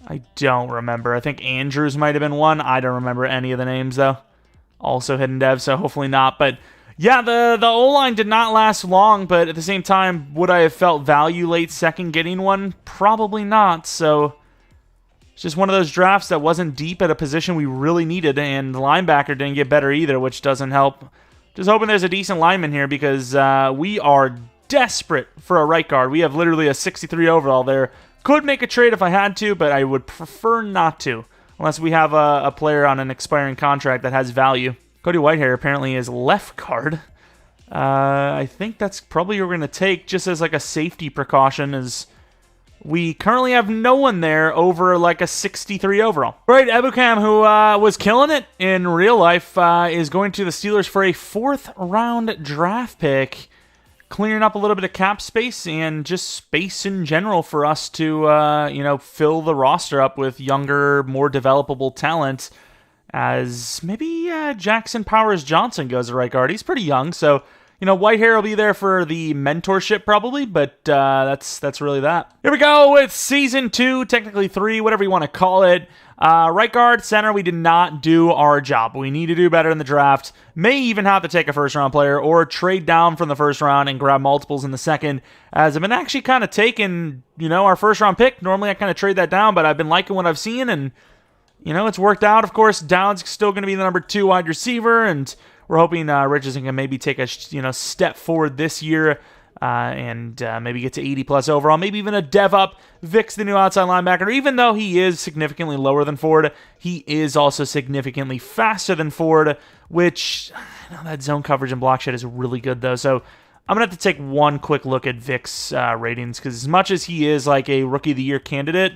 I don't remember. I think Andrews might have been one. I don't remember any of the names, though. Also hidden dev, so hopefully not. But yeah, the O-line did not last long, but at the same time, would I have felt value late second getting one? Probably not, so it's just one of those drafts that wasn't deep at a position we really needed, and the linebacker didn't get better either, which doesn't help. Just hoping there's a decent lineman here because we are desperate for a right guard. We have literally a 63 overall there. Could make a trade if I had to, but I would prefer not to, unless we have a player on an expiring contract that has value. Cody Whitehair apparently is left guard. I think that's probably what we're going to take just as like a safety precaution, as we currently have no one there over like a 63 overall. Right, Ebukam, who was killing it in real life, is going to the Steelers for a 4th round draft pick, clearing up a little bit of cap space and just space in general for us to, fill the roster up with younger, more developable talent. As maybe Jackson Powers Johnson goes to right guard. He's pretty young, so Whitehair will be there for the mentorship probably, but that's really that. Here we go with Season 2, technically 3, whatever you want to call it. Right guard, center, we did not do our job. We need to do better in the draft. May even have to take a first-round player or trade down from the first round and grab multiples in the second, as I've been actually kind of taking, our first-round pick. Normally I kind of trade that down, but I've been liking what I've seen, and, it's worked out. Of course, Dowd's still going to be the number 2 wide receiver, and we're hoping Richardson can maybe take a step forward this year and maybe get to 80-plus overall, maybe even a dev up. Vic's the new outside linebacker. Even though he is significantly lower than Ford, he is also significantly faster than Ford, which, that zone coverage and block shed is really good, though. So I'm going to have to take one quick look at Vic's ratings, because as much as he is like a Rookie of the Year candidate,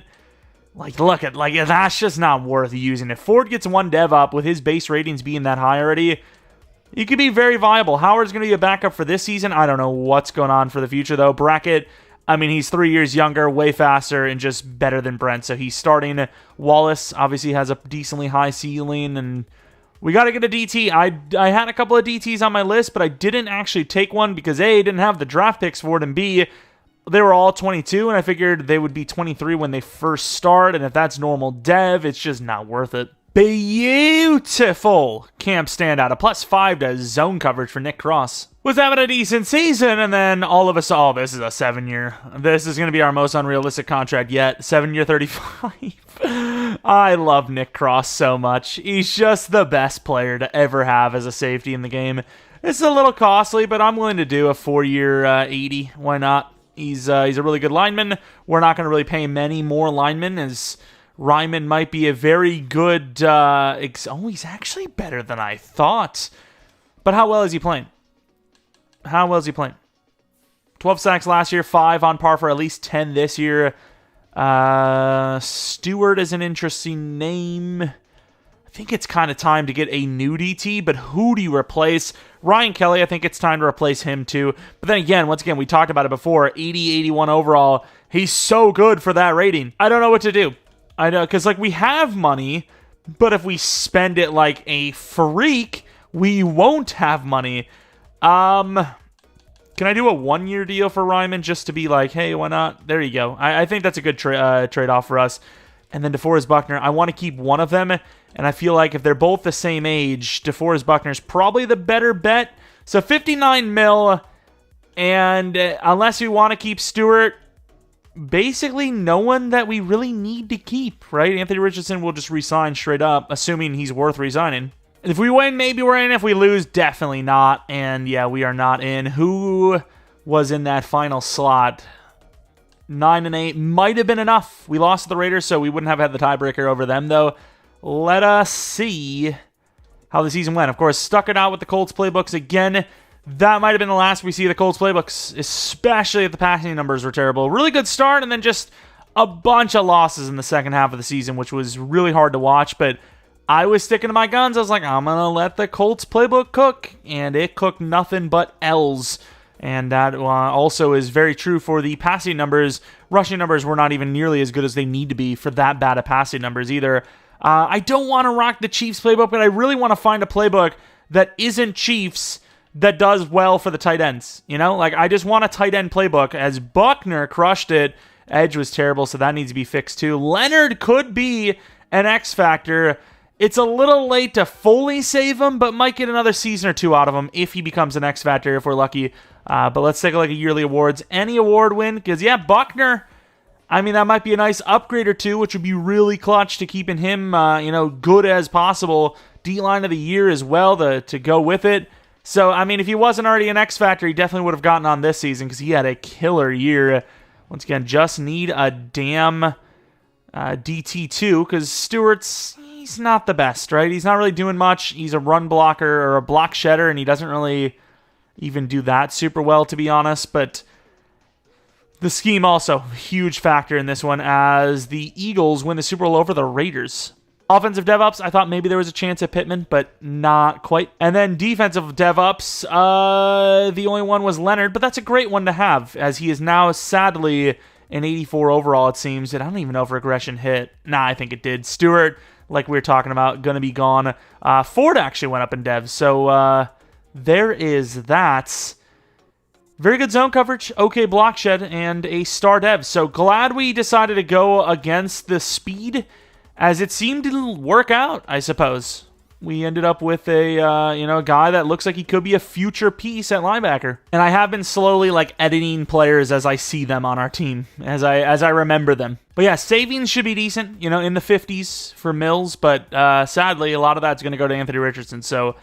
that's just not worth using. If Ford gets one dev up with his base ratings being that high already, he could be very viable. Howard's going to be a backup for this season. I don't know what's going on for the future, though. Brackett, he's 3 years younger, way faster, and just better than Brent. So he's starting. Wallace obviously has a decently high ceiling, and we got to get a DT. I had a couple of DTs on my list, but I didn't actually take one because A, didn't have the draft picks for it, and B, they were all 22, and I figured they would be 23 when they first start, and if that's normal dev, it's just not worth it. Beautiful camp standout, a +5 to zone coverage for Nick Cross. Was having a decent season, and then all of a sudden, this is a 7-year. This is going to be our most unrealistic contract yet. 7-year, 35. I love Nick Cross so much. He's just the best player to ever have as a safety in the game. It's a little costly, but I'm willing to do a 4-year 80. Why not? He's a really good lineman. We're not going to really pay many more linemen, as Ryman might be a very good... he's actually better than I thought. But how well is he playing? 12 sacks last year, 5 on par for at least 10 this year. Stewart is an interesting name. I think it's kind of time to get a new DT, but who do you replace? Ryan Kelly, I think it's time to replace him too. But then again, once again, we talked about it before, 80, 81 overall. He's so good for that rating. I don't know what to do. I know, because we have money, but if we spend it like a freak, we won't have money. Can I do a 1-year deal for Ryman just to be like, hey, why not? There you go. I think that's a good trade-off for us. And then DeForest Buckner, I want to keep one of them, and I feel like if they're both the same age, DeForest Buckner's probably the better bet. So 59 mil, and unless we want to keep Stewart, basically no one that we really need to keep, right? Anthony Richardson will just resign straight up, assuming he's worth resigning. If we win, maybe we're in. If we lose, definitely not. And yeah, we are not in. Who was in that final slot? 9 and 8 might have been enough. We lost to the Raiders, so we wouldn't have had the tiebreaker over them, though. Let us see how the season went. Of course, stuck it out with the Colts playbooks again. That might have been the last we see of the Colts playbooks, especially if the passing numbers were terrible. Really good start, and then just a bunch of losses in the second half of the season, which was really hard to watch, but I was sticking to my guns. I was like, I'm going to let the Colts playbook cook, and it cooked nothing but L's. And that also is very true for the passing numbers. Rushing numbers were not even nearly as good as they need to be for that bad of passing numbers either. I don't want to rock the Chiefs playbook, but I really want to find a playbook that isn't Chiefs that does well for the tight ends. I just want a tight end playbook, as Buckner crushed it. Edge was terrible, so that needs to be fixed too. Leonard could be an X factor. It's a little late to fully save him, but might get another season or two out of him if he becomes an X factor, if we're lucky. But let's take a look at yearly awards. Any award win? Because, Buckner, that might be a nice upgrade or two, which would be really clutch to keeping him, good as possible. D-line of the year as well to go with it. So, if he wasn't already an X factor, he definitely would have gotten on this season because he had a killer year. Once again, just need a damn DT2 because Stewart's... he's not the best, right? He's not really doing much. He's a run blocker or a block shedder, and he doesn't really even do that super well, to be honest. But the scheme also, huge factor in this one, as the Eagles win the Super Bowl over the Raiders. Offensive DevOps, I thought maybe there was a chance at Pittman, but not quite. And then defensive DevOps, the only one was Leonard, but that's a great one to have, as he is now sadly an 84 overall, it seems. And I don't even know if regression hit. Nah, I think it did. Stewart, like we were talking about, going to be gone. Ford actually went up in dev, so there is that. Very good zone coverage, okay block shed, and a star dev. So glad we decided to go against the speed as it seemed to work out, I suppose. We ended up with a guy that looks like he could be a future piece at linebacker. And I have been slowly editing players as I see them on our team, as I remember them. But yeah, savings should be decent, in the 50s for Mills, but sadly a lot of that's going to go to Anthony Richardson. So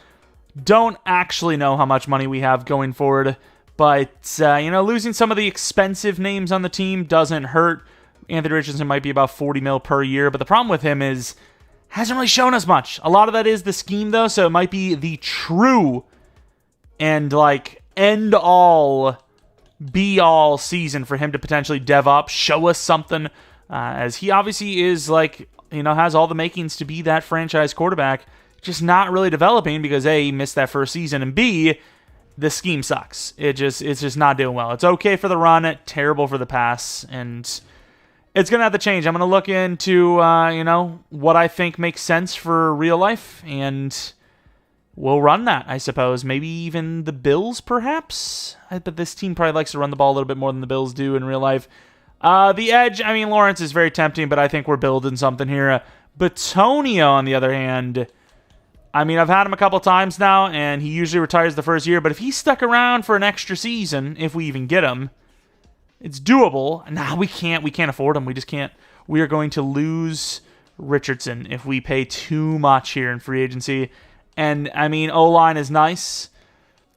don't actually know how much money we have going forward, but losing some of the expensive names on the team doesn't hurt. Anthony Richardson might be about 40 mil per year, but the problem with him is hasn't really shown us much. A lot of that is the scheme, though, so it might be the true and, end-all, be-all season for him to potentially dev up, show us something, as he obviously is, has all the makings to be that franchise quarterback, just not really developing because, A, he missed that first season, and B, the scheme sucks. It's just not doing well. It's okay for the run, terrible for the pass, and it's going to have to change. I'm going to look into, what I think makes sense for real life, and we'll run that, I suppose. Maybe even the Bills, perhaps? But this team probably likes to run the ball a little bit more than the Bills do in real life. The edge, Lawrence is very tempting, but I think we're building something here. Batonio, on the other hand, I've had him a couple times now, and he usually retires the first year, but if he stuck around for an extra season, if we even get him, it's doable. Nah, we can't afford him. We just can't. We are going to lose Richardson if we pay too much here in free agency. And, O-line is nice,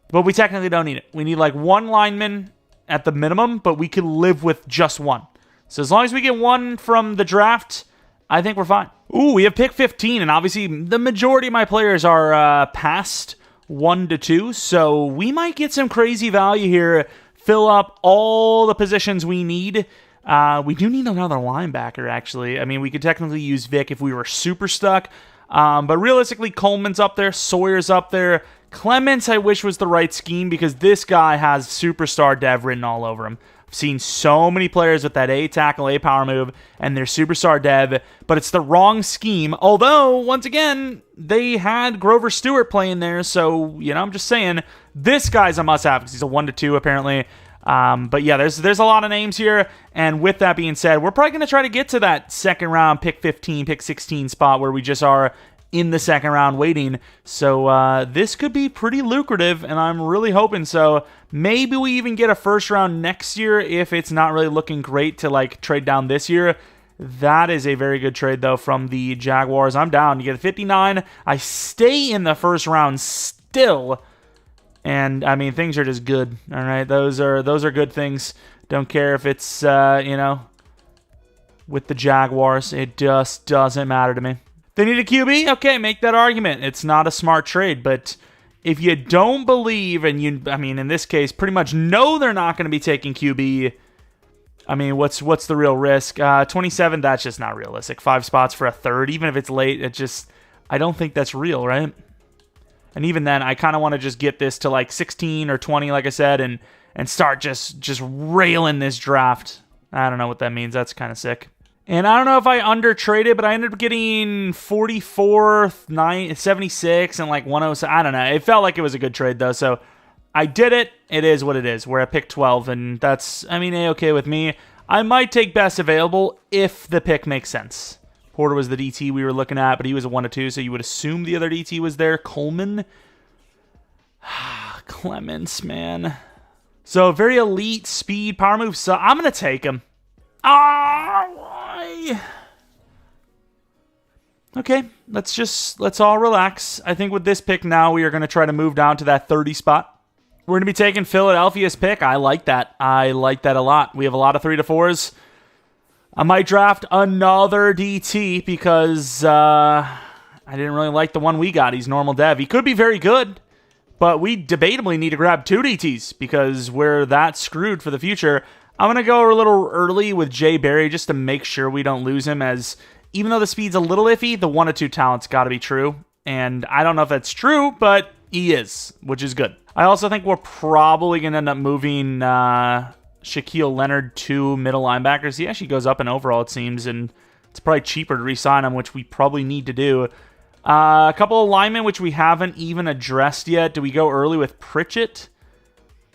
but we technically don't need it. We need, one lineman at the minimum, but we could live with just one. So as long as we get one from the draft, I think we're fine. Ooh, we have pick 15, and obviously the majority of my players are past 1 to 2, so we might get some crazy value here. Fill up all the positions we need. We do need another linebacker, actually. We could technically use Vic if we were super stuck. But realistically, Coleman's up there. Sawyer's up there. Clements, I wish, was the right scheme because this guy has superstar dev written all over him. I've seen so many players with that A tackle, A power move, and their superstar dev, but it's the wrong scheme. Although, once again, they had Grover Stewart playing there, so, I'm just saying, this guy's a must-have because he's a 1 to 2, apparently. But yeah, there's a lot of names here, and with that being said, we're probably going to try to get to that second round, pick 15, pick 16 spot where we just are in the second round waiting. So this could be pretty lucrative, and I'm really hoping so. Maybe we even get a first round next year if it's not really looking great to trade down this year. That is a very good trade, though, from the Jaguars. I'm down. You get a 59. I stay in the first round still. And, things are just good, all right? Those are good things. Don't care if it's, with the Jaguars. It just doesn't matter to me. They need a QB? Okay, make that argument. It's not a smart trade, but if you don't believe, and in this case, pretty much know they're not going to be taking QB, what's the real risk? 27, that's just not realistic. 5 spots for a third, even if it's late, I don't think that's real, right? And even then, I kind of want to just get this to 16 or 20, like I said, and start just railing this draft. I don't know what that means. That's kind of sick. And I don't know if I under-traded, but I ended up getting 44, 76, and 107. I don't know. It felt like it was a good trade, though, so I did it. It is what it is. We're at pick 12, and that's, A-okay with me. I might take best available if the pick makes sense. Porter was the DT we were looking at, but he was a 1 to 2, so you would assume the other DT was there. Coleman. Clements, man. So, very elite speed, power move. So, I'm going to take him. Why? Okay, let's all relax. I think with this pick now, we are going to try to move down to that 30 spot. We're going to be taking Philadelphia's pick. I like that. I like that a lot. We have a lot of 3 to 4s. I might draft another DT because I didn't really like the one we got. He's normal dev. He could be very good, but we debatably need to grab 2 DTs because we're that screwed for the future. I'm going to go a little early with Jay Barry just to make sure we don't lose him, as even though the speed's a little iffy, the 1 to 2 talent's got to be true. And I don't know if that's true, but he is, which is good. I also think we're probably going to end up moving Shaquille Leonard to middle linebackers. He actually goes up in overall, it seems, and it's probably cheaper to re-sign him, which we probably need to do. A couple of linemen, which we haven't even addressed yet. Do we go early with Pritchett?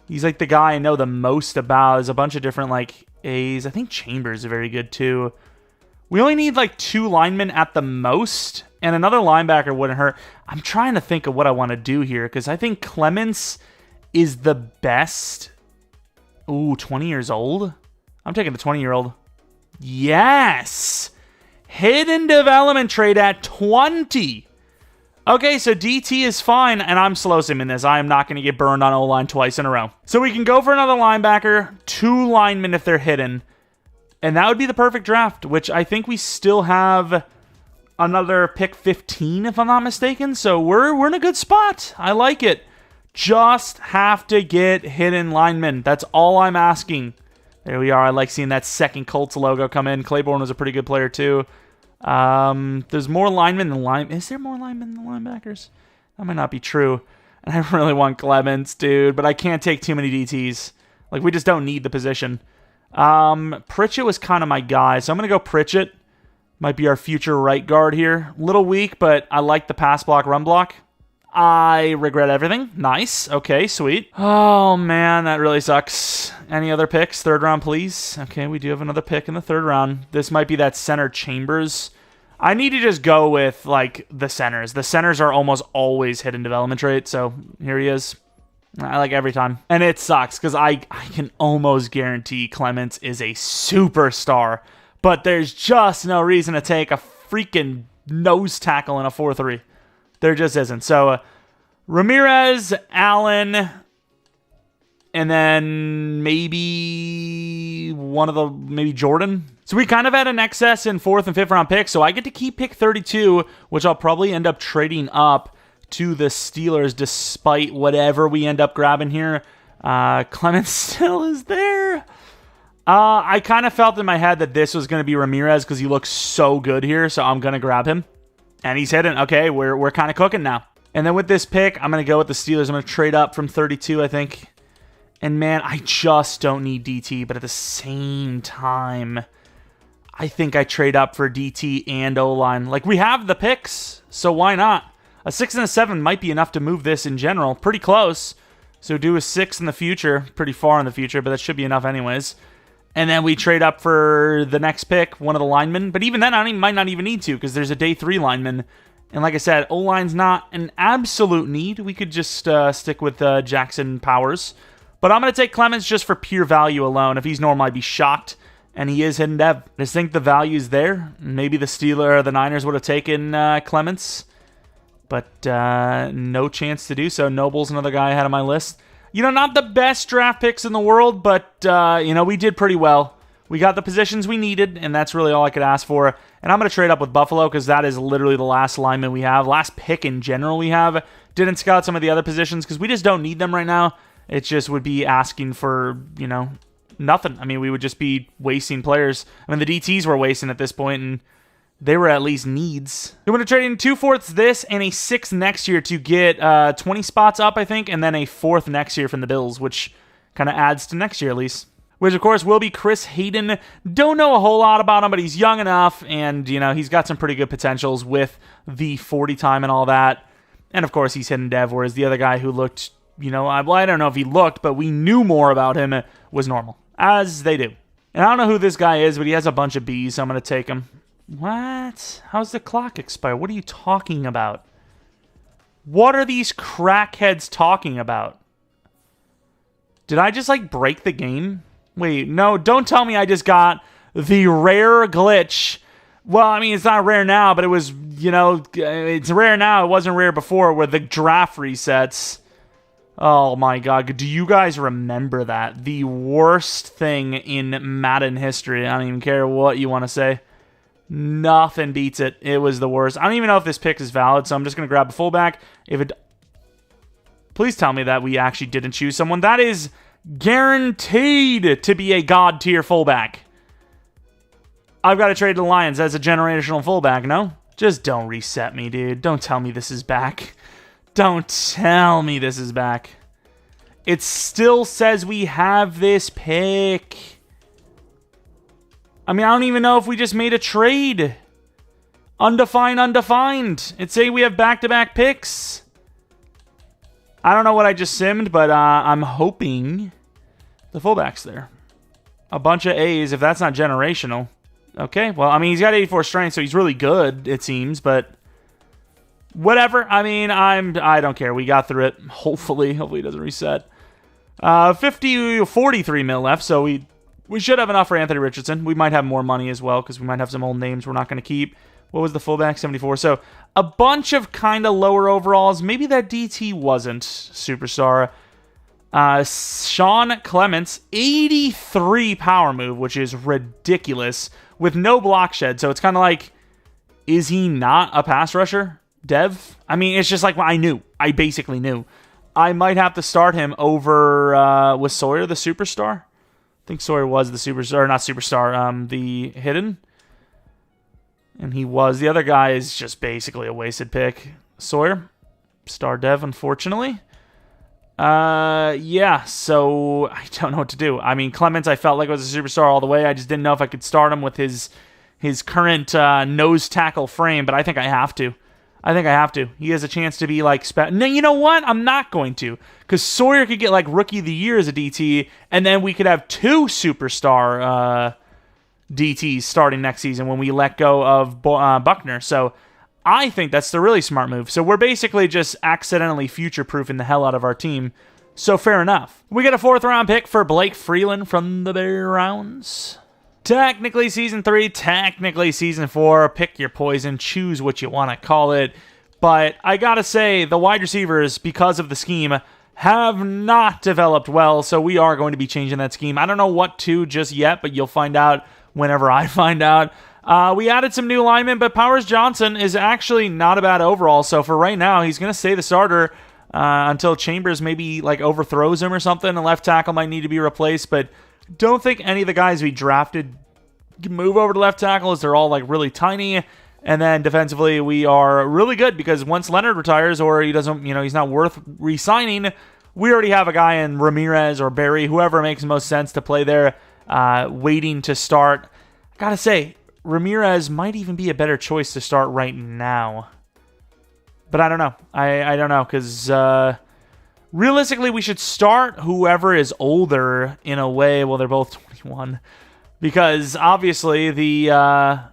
He's the guy I know the most about. There's a bunch of different A's. I think Chambers is very good too. We only need like 2 linemen at the most, and another linebacker wouldn't hurt. I'm trying to think of what I want to do here, because I think Clements is the best. Ooh, 20 years old? I'm taking the 20-year-old. Yes! Hidden development trade at 20. Okay, so DT is fine, and I'm slow simming this. I am not going to get burned on O-line twice in a row. So we can go for another linebacker, 2 linemen if they're hidden, and that would be the perfect draft, which I think we still have another pick 15, if I'm not mistaken. So we're in a good spot. I like it. Just have to get hidden linemen. That's all I'm asking. There we are. I like seeing that second Colts logo come in. Claiborne was a pretty good player, too. There's more linemen than linebackers. Is there more linemen than linebackers? That might not be true. And I really want Clements, dude, but I can't take too many DTs. Like, we just don't need the position. Pritchett was kind of my guy, so I'm going to go Pritchett. Might be our future right guard here. Little weak, but I like the pass block, run block. I regret everything. Nice. Okay, sweet. Oh, man, that really sucks. Any other picks? 3rd round, please. Okay, we do have another pick in the 3rd round. This might be that center Chambers. I need to just go with, like, the centers. The centers are almost always hidden development trait, so here he is. I like every time. And it sucks, because I can almost guarantee Clements is a superstar, but there's just no reason to take a freaking nose tackle in a 4-3. There just isn't. So, Ramirez, Allen, and then maybe maybe Jordan. So we kind of had an excess in 4th and 5th round picks, so I get to keep pick 32, which I'll probably end up trading up to the Steelers despite whatever we end up grabbing here. Clements still is there. I kind of felt in my head that this was going to be Ramirez because he looks so good here, so I'm going to grab him. And he's hidden. Okay, we're kind of cooking now. And then with this pick, I'm going to go with the Steelers. I'm going to trade up from 32, I think. And man, I just don't need DT, but at the same time, I think I trade up for DT and O-line. Like, we have the picks, so why not? A 6 and a 7 might be enough to move this in general. Pretty close. So do a 6 in the future. Pretty far in the future, but that should be enough anyways. And then we trade up for the next pick, one of the linemen. But even then, might not even need to, because there's a day 3 lineman. And like I said, O-line's not an absolute need. We could just stick with Jackson Powers. But I'm going to take Clements just for pure value alone. If he's normal, I'd be shocked. And he is hidden dev. I just think the value's there. Maybe the Niners would have taken Clements. But no chance to do so. Noble's another guy I had on my list. You know, not the best draft picks in the world, but, we did pretty well. We got the positions we needed, and that's really all I could ask for. And I'm going to trade up with Buffalo because that is literally the last lineman we have. Last pick in general we have. Didn't scout some of the other positions because we just don't need them right now. It just would be asking for, nothing. I mean, we would just be wasting players. I mean, the DTs were wasting at this point, and they were at least needs. We want to trade in 2 fourths this and a 6th next year to get 20 spots up, I think, and then a 4th next year from the Bills, which kind of adds to next year at least. Which, of course, will be Chris Hayden. Don't know a whole lot about him, but he's young enough, and, he's got some pretty good potentials with the 40 time and all that. And, of course, he's hidden dev, whereas the other guy who looked, I don't know if he looked, but we knew more about him was normal, as they do. And I don't know who this guy is, but he has a bunch of Bs, so I'm going to take him. What? How's the clock expire? What are you talking about? What are these crackheads talking about? Did I just, break the game? Wait, no, don't tell me I just got the rare glitch. Well, I mean, it's not rare now, but it was, it's rare now. It wasn't rare before where the draft resets. Oh, my God. Do you guys remember that? The worst thing in Madden history. I don't even care what you want to say. Nothing beats it. It was the worst. I don't even know if this pick is valid, so I'm just going to grab a fullback. Please tell me that we actually didn't choose someone. That is guaranteed to be a god tier fullback. I've got to trade the Lions as a generational fullback, no? Just don't reset me, dude. Don't tell me this is back. Don't tell me this is back. It still says we have this pick. I mean, I don't even know if we just made a trade. Undefined. It say we have back-to-back picks. I don't know what I just simmed, but I'm hoping the fullback's there. A bunch of A's, if that's not generational. Okay, well, I mean, he's got 84 strength, so he's really good, it seems, but whatever. I mean, I don't care. We got through it. Hopefully it doesn't reset. 43 mil left, so we should have enough for Anthony Richardson. We might have more money as well, because we might have some old names we're not going to keep. What was the fullback? 74. So a bunch of kind of lower overalls. Maybe that DT wasn't Superstar. Sean Clements, 83 power move, which is ridiculous, with no block shed. So it's kind of like, is he not a pass rusher? Dev? I mean, it's just like I basically knew. I might have to start him over, was Sawyer the Superstar? I think Sawyer was the Superstar, not Superstar, the Hidden. And he was. The other guy is just basically a wasted pick. Sawyer, star dev, unfortunately. Yeah, so I don't know what to do. I mean, Clements, I felt like was a superstar all the way. I just didn't know if I could start him with his current nose tackle frame, but I think I have to. He has a chance to be like... No, you know what? I'm not going to. Because Sawyer could get like Rookie of the Year as a DT, and then we could have two superstar DTs starting next season when we let go of Buckner. So I think that's the really smart move. So we're basically just accidentally future-proofing the hell out of our team. So fair enough. We get a 4th-round pick for Blake Freeland from the Browns. Technically Season 3, technically Season 4. Pick your poison, choose what you want to call it. But I gotta say, the wide receivers, because of the scheme, have not developed well, so we are going to be changing that scheme. I don't know what to just yet, but you'll find out whenever I find out. We added some new linemen, but Powers Johnson is actually not a bad overall, so for right now, he's going to stay the starter until Chambers maybe like overthrows him or something, and left tackle might need to be replaced, but don't think any of the guys we drafted move over to left tackle as they're all like really tiny. And then defensively, we are really good because once Leonard retires or he doesn't, he's not worth re-signing, we already have a guy in Ramirez or Barry, whoever makes most sense to play there, waiting to start. I gotta say, Ramirez might even be a better choice to start right now. But I don't know. I don't know, because realistically, we should start whoever is older in a way. Well, they're both 21. Because obviously, the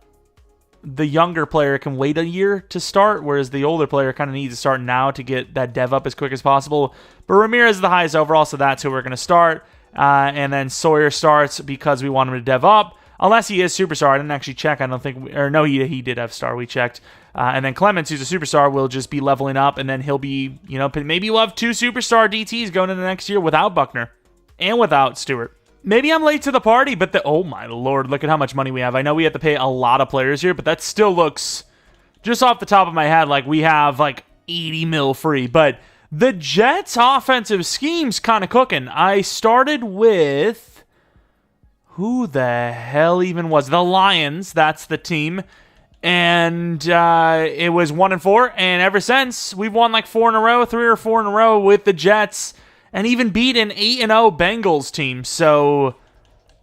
younger player can wait a year to start, whereas the older player kind of needs to start now to get that dev up as quick as possible. But Ramirez is the highest overall, so that's who we're going to start. And then Sawyer starts because we want him to dev up. Unless he is superstar. I didn't actually check. I don't think... he did have star. We checked. And then Clements, who's a superstar, will just be leveling up. And then he'll be... maybe we'll have 2 superstar DTs going into next year without Buckner. And without Stewart. Maybe I'm late to the party, but oh my lord, look at how much money we have. I know we have to pay a lot of players here, but that still looks... just off the top of my head, like we have like 80 mil free. But the Jets' offensive scheme's kind of cooking. I started with... who the hell even was? The Lions, that's the team. And it was 1-4. And ever since, we've won like 4 in a row, 3 or 4 in a row with the Jets. And even beat an 8-0 Bengals team. So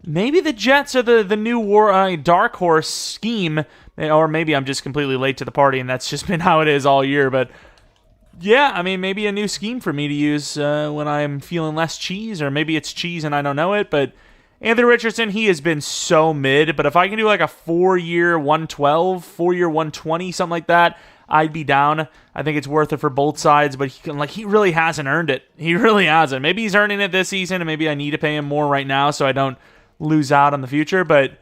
maybe the Jets are the new dark horse scheme. Or maybe I'm just completely late to the party and that's just been how it is all year. But yeah, I mean, maybe a new scheme for me to use when I'm feeling less cheese. Or maybe it's cheese and I don't know it. But Anthony Richardson, he has been so mid, but if I can do like a 4-year 112, 4-year 120, something like that, I'd be down. I think it's worth it for both sides, but he really hasn't earned it. He really hasn't. Maybe he's earning it this season, and maybe I need to pay him more right now so I don't lose out on the future, but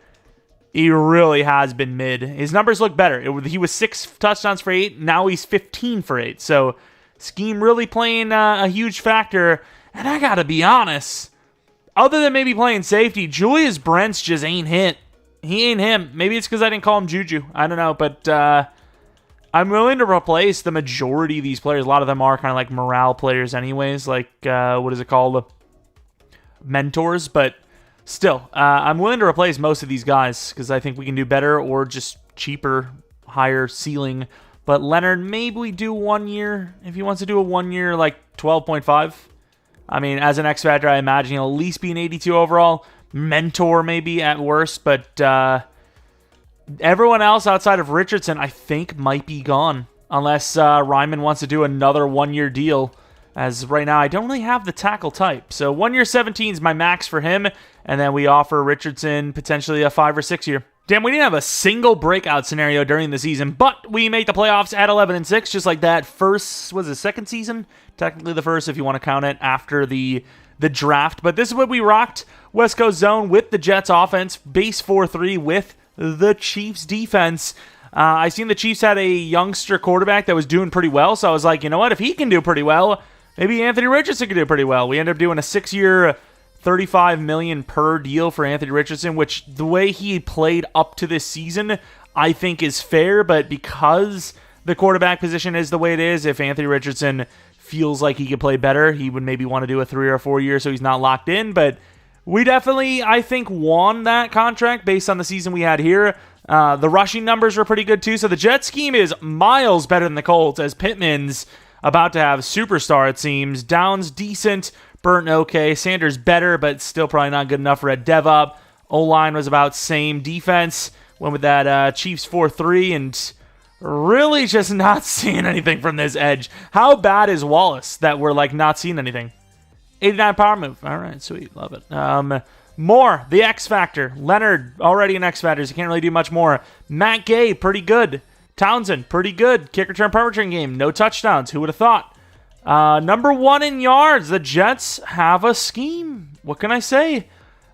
he really has been mid. His numbers look better. He was 6 touchdowns for 8, now he's 15 for 8, so scheme really playing a huge factor, and I gotta be honest, other than maybe playing safety, Julius Brents just ain't hit. He ain't him. Maybe it's because I didn't call him Juju. I don't know, but I'm willing to replace the majority of these players. A lot of them are kind of like morale players anyways, like, what is it called? Mentors, but still, I'm willing to replace most of these guys because I think we can do better or just cheaper, higher ceiling. But Leonard, maybe we do 1 year. If he wants to do a 1 year, like 12.5. I mean, as an X Factor, I imagine he'll at least be an 82 overall. Mentor, maybe, at worst. But everyone else outside of Richardson, I think, might be gone. Unless Ryman wants to do another 1 year deal. As right now, I don't really have the tackle type. So 1 year 17 is my max for him. And then we offer Richardson potentially a 5 or 6 year. Damn, we didn't have a single breakout scenario during the season, but we made the playoffs at 11-6, just like that second season? Technically the first, if you want to count it after the draft. But this is what we rocked. West Coast zone with the Jets offense, base 4-3 with the Chiefs defense. I seen the Chiefs had a youngster quarterback that was doing pretty well, so I was like, you know what? If he can do pretty well, maybe Anthony Richardson can do pretty well. We ended up doing a 6-year, $35 million per deal for Anthony Richardson, which the way he played up to this season, I think is fair, but because the quarterback position is the way it is, if Anthony Richardson feels like he could play better, he would maybe want to do a 3 or 4 year so he's not locked in, but we definitely, I think, won that contract based on the season we had here. The rushing numbers were pretty good too, so the Jet scheme is miles better than the Colts, as Pittman's about to have superstar, it seems. Downs decent, Burton okay, Sanders better, but still probably not good enough for a dev up. O-line was about same. Defense went with that Chiefs 4-3, and really just not seeing anything from this edge. How bad is Wallace that we're like not seeing anything? 89 power move. All right, sweet. Love it. More, the X Factor. Leonard, already an X Factor, so can't really do much more. Matt Gay, pretty good. Townsend, pretty good. Kick return, punt return game. No touchdowns. Who would have thought? Number 1 in yards. The Jets have a scheme. What can I say?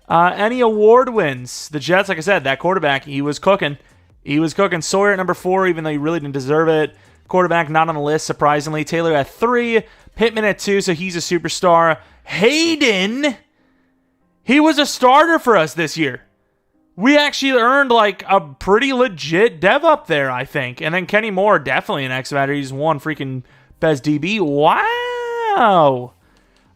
Any award wins. The Jets, like I said, that quarterback, he was cooking. He was cooking. Sawyer at number 4, even though he really didn't deserve it. Quarterback not on the list, surprisingly. Taylor at 3. Pittman at 2, so he's a superstar. Hayden, he was a starter for us this year. We actually earned like a pretty legit dev up there, I think. And then Kenny Moore, definitely an X Factor. He's won freaking best DB. Wow.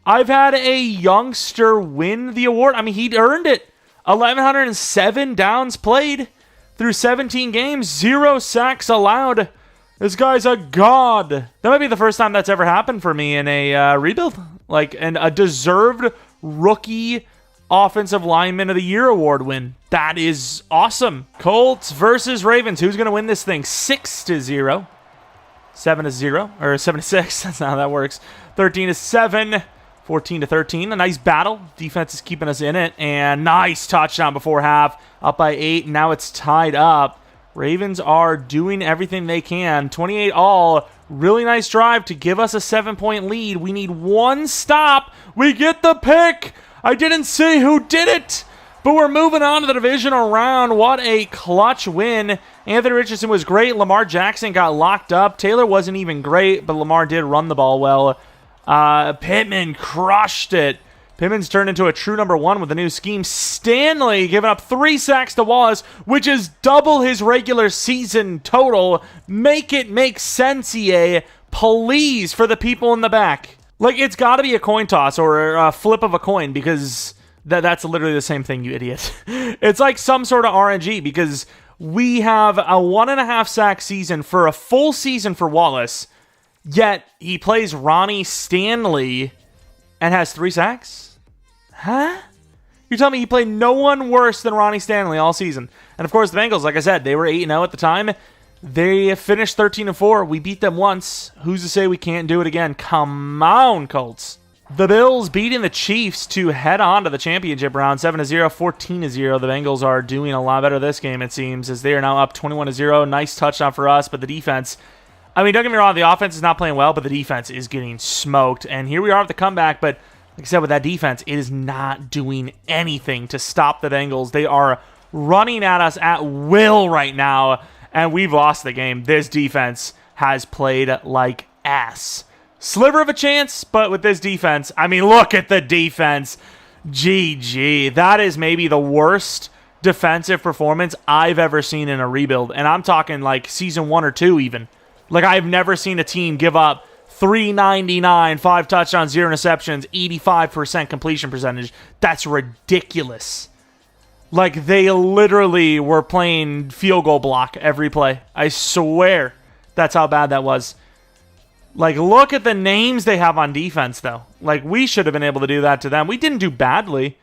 I've had a youngster win the award. I mean, he earned it. 1,107 downs played through 17 games. 0 sacks allowed. This guy's a god. That might be the first time that's ever happened for me in a rebuild. Like, a deserved rookie offensive lineman of the year award win. That is awesome. Colts versus Ravens. Who's going to win this thing? 6-0. 7-0. Or 7-6. That's not how that works. 13-7. 14-13. A nice battle. Defense is keeping us in it. And nice touchdown before half. Up by 8. Now it's tied up. Ravens are doing everything they can. 28 all. Really nice drive to give us a 7-point lead. We need one stop. We get the pick. I didn't see who did it, but we're moving on to the divisional round. What a clutch win. Anthony Richardson was great. Lamar Jackson got locked up. Taylor wasn't even great, but Lamar did run the ball well. Pittman crushed it. Pittman's turned into a true number 1 with the new scheme. Stanley giving up 3 sacks to Wallace, which is double his regular season total. Make it make sense, EA. Please, for the people in the back. Like, it's got to be a coin toss or a flip of a coin, because that's literally the same thing, you idiot. It's like some sort of RNG, because we have a 1.5 sack season for a full season for Wallace, yet he plays Ronnie Stanley and has 3 sacks? Huh? You're telling me he played no one worse than Ronnie Stanley all season. And of course, the Bengals, like I said, they were 8-0 at the time. They finished 13-4. We beat them once. Who's to say we can't do it again? Come on, Colts. The Bills beating the Chiefs to head on to the championship round, 7-0, 14-0. The Bengals are doing a lot better this game, it seems, as they are now up 21-0. Nice touchdown for us, but the defense, I mean, don't get me wrong, the offense is not playing well, but the defense is getting smoked. And here we are with the comeback, but like I said, with that defense, it is not doing anything to stop the Bengals. They are running at us at will right now, and we've lost the game. This defense has played like ass. Sliver of a chance, but with this defense, I mean, look at the defense. GG. That is maybe the worst defensive performance I've ever seen in a rebuild. And I'm talking like season 1 or 2 even. Like, I've never seen a team give up 399, 5 touchdowns, 0 interceptions, 85% completion percentage. That's ridiculous. Like, they literally were playing field goal block every play. I swear that's how bad that was. Like, look at the names they have on defense, though. Like, we should have been able to do that to them. We didn't do badly,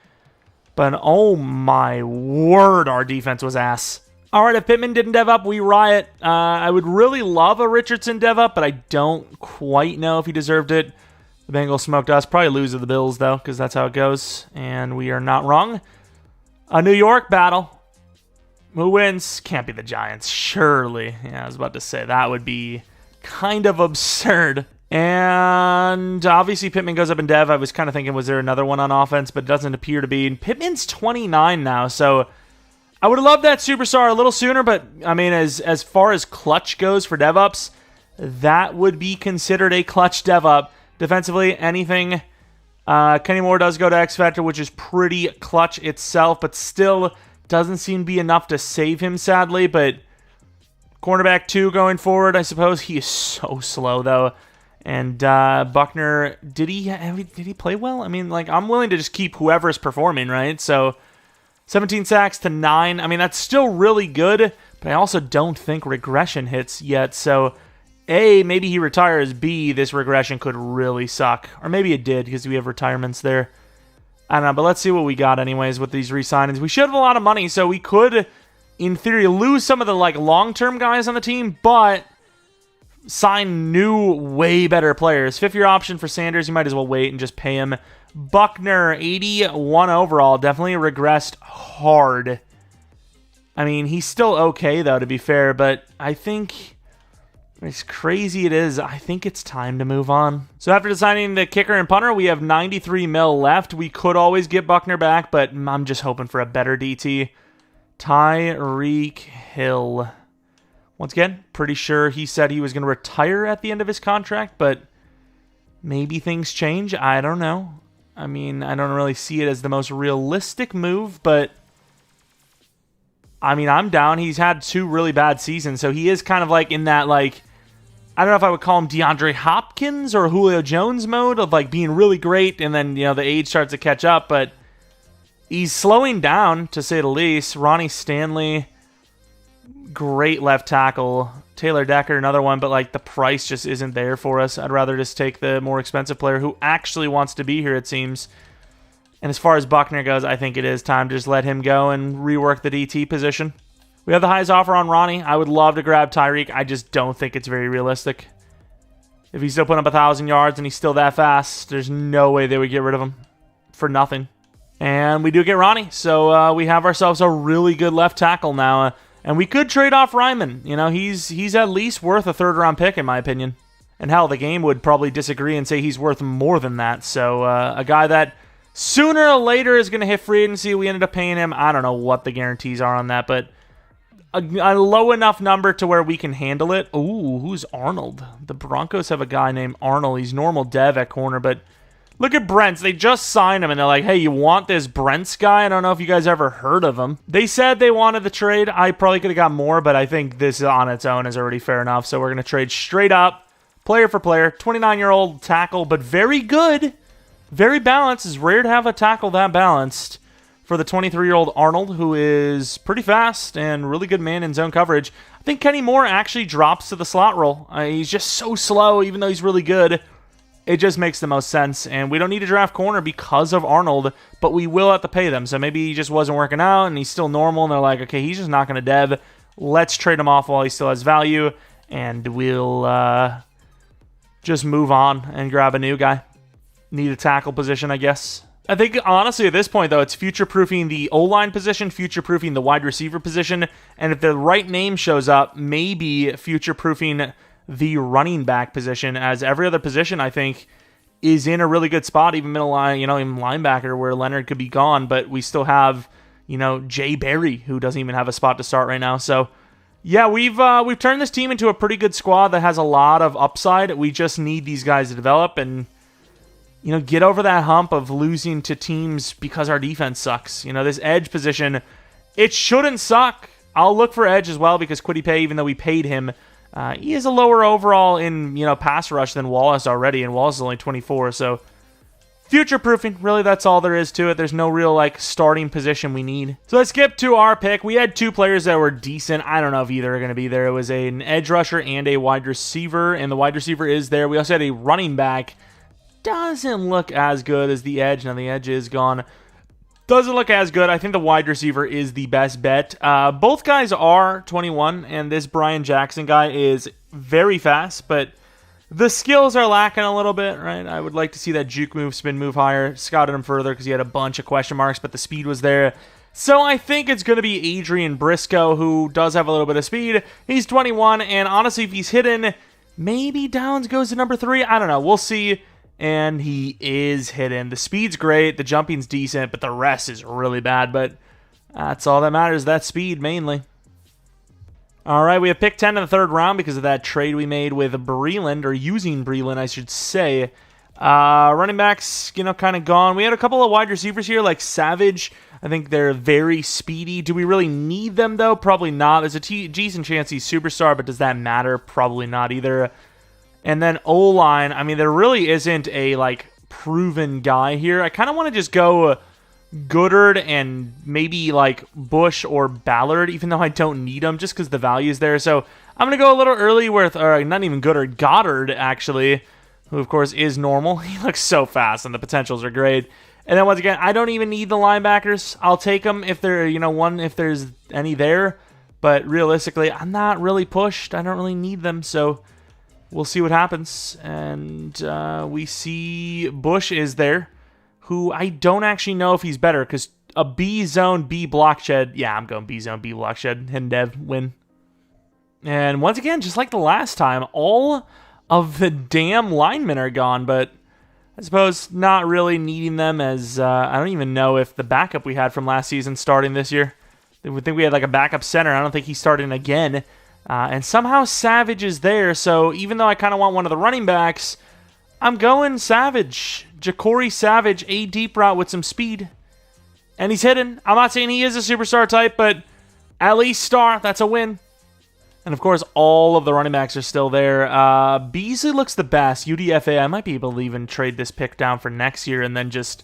but oh my word, our defense was ass. All right, if Pittman didn't dev up, we riot. I would really love a Richardson dev up, but I don't quite know if he deserved it. The Bengals smoked us. Probably lose to the Bills, though, because that's how it goes, and we are not wrong. A New York battle. Who wins? Can't be the Giants, surely. Yeah, I was about to say, that would be kind of absurd. And obviously Pittman goes up in dev. I was kind of thinking, was there another one on offense? But it doesn't appear to be. And Pittman's 29 now, so I would have loved that superstar a little sooner. But, I mean, as far as clutch goes for dev-ups, that would be considered a clutch dev-up. Defensively, anything. Kenny Moore does go to X Factor, which is pretty clutch itself, but still doesn't seem to be enough to save him, sadly. But cornerback 2 going forward, I suppose. He is so slow, though. And Buckner, did he play well? I mean, like, I'm willing to just keep whoever's performing, right? So 17 sacks to 9. I mean, that's still really good, but I also don't think regression hits yet. So A, maybe he retires. B, this regression could really suck. Or maybe it did because we have retirements there. I don't know, but let's see what we got anyways with these re-signings. We should have a lot of money, so we could, in theory, lose some of the like long-term guys on the team, but sign new, way better players. 5th-year option for Sanders. You might as well wait and just pay him. Buckner, 81 overall. Definitely regressed hard. I mean, he's still okay, though, to be fair, but I think, as crazy it is, I think it's time to move on. So after designing the kicker and punter, we have 93 mil left. We could always get Buckner back, but I'm just hoping for a better DT. Tyreek Hill. Once again, pretty sure he said he was going to retire at the end of his contract, but maybe things change. I don't know. I mean, I don't really see it as the most realistic move, but I mean, I'm down. He's had 2 really bad seasons, so he is kind of like in that, like, I don't know if I would call him DeAndre Hopkins or Julio Jones mode of like being really great, and then, you know, the age starts to catch up, but he's slowing down, to say the least. Ronnie Stanley, great left tackle. Taylor Decker, another one, but like the price just isn't there for us. I'd rather just take the more expensive player who actually wants to be here, it seems. And as far as Buckner goes, I think it is time to just let him go and rework the DT position. We have the highest offer on Ronnie. I would love to grab Tyreek. I just don't think it's very realistic. If he's still putting up 1,000 yards and he's still that fast, there's no way they would get rid of him for nothing. And we do get Ronnie, so we have ourselves a really good left tackle now. And we could trade off Ryman. You know, he's at least worth a 3rd-round pick, in my opinion. And hell, the game would probably disagree and say he's worth more than that. So a guy that sooner or later is going to hit free agency. We ended up paying him. I don't know what the guarantees are on that, but a low enough number to where we can handle it. Ooh, who's Arnold? The Broncos have a guy named Arnold. He's normal dev at corner, but look at Brents. They just signed him, and they're like, hey, you want this Brents guy? I don't know if you guys ever heard of him. They said they wanted the trade. I probably could have got more, but I think this on its own is already fair enough. So we're going to trade straight up, player for player. 29-year-old tackle, but very good. Very balanced. It's rare to have a tackle that balanced for the 23-year-old Arnold, who is pretty fast and really good man in zone coverage. I think Kenny Moore actually drops to the slot role. He's just so slow, even though he's really good. It just makes the most sense, and we don't need to draft corner because of Arnold, but we will have to pay them. So maybe he just wasn't working out, and he's still normal, and they're like, okay, he's just not going to dev. Let's trade him off while he still has value, and we'll just move on and grab a new guy. Need a tackle position, I guess. I think, honestly, at this point, though, it's future-proofing the O-line position, future-proofing the wide receiver position, and if the right name shows up, maybe future-proofing the running back position, as every other position, I think, is in a really good spot, even middle line, even linebacker, where Leonard could be gone, but we still have, Jay Berry, who doesn't even have a spot to start right now. So, yeah, we've turned this team into a pretty good squad that has a lot of upside. We just need these guys to develop and, get over that hump of losing to teams because our defense sucks. This edge position, it shouldn't suck. I'll look for edge as well because Kwity Paye, even though we paid him, he is a lower overall in, pass rush than Wallace already, and Wallace is only 24, so future-proofing, really, that's all there is to it. There's no real, starting position we need. So let's skip to our pick. We had 2 players that were decent. I don't know if either are going to be there. It was an edge rusher and a wide receiver, and the wide receiver is there. We also had a running back. Doesn't look as good as the edge. Now, the edge is gone. Doesn't look as good. I think the wide receiver is the best bet. Both guys are 21, and this Brian Jackson guy is very fast, but the skills are lacking a little bit, right? I would like to see that juke move, spin move higher, scouted him further because he had a bunch of question marks, but the speed was there. So I think it's going to be Adrian Briscoe, who does have a little bit of speed. He's 21, and honestly, if he's hidden, maybe Downs goes to number 3. I don't know. We'll see. And he is hidden. The speed's great. The jumping's decent, but the rest is really bad. But that's all that matters. That speed, mainly. All right, we have pick 10 in the third round because of that trade we made with Breland, or using Breland, I should say. Running backs, kind of gone. We had a couple of wide receivers here, like Savage. I think they're very speedy. Do we really need them, though? Probably not. There's a decent chance he's superstar, but does that matter? Probably not either. And then O-line, I mean, there really isn't a, proven guy here. I kind of want to just go Goddard and maybe, Bush or Ballard, even though I don't need them, just because the value is there. So I'm going to go a little early with, not even Goddard, actually, who, of course, is normal. He looks so fast, and the potentials are great. And then once again, I don't even need the linebackers. I'll take them if they're, if there's any there. But realistically, I'm not really pushed. I don't really need them, so we'll see what happens. And we see Bush is there, who I don't actually know if he's better, because a B zone, B block shed. Yeah, I'm going B zone, B block shed. Hidden dev, win. And once again, just like the last time, all of the damn linemen are gone, but I suppose not really needing them, as I don't even know if the backup we had from last season starting this year. I would think we had a backup center. I don't think he's starting again. And somehow Savage is there, so even though I kind of want one of the running backs, I'm going Savage. Ja'Cory Savage, a deep route with some speed. And he's hidden. I'm not saying he is a superstar type, but at least star. That's a win. And of course, all of the running backs are still there. Beasley looks the best. UDFA, I might be able to even trade this pick down for next year and then just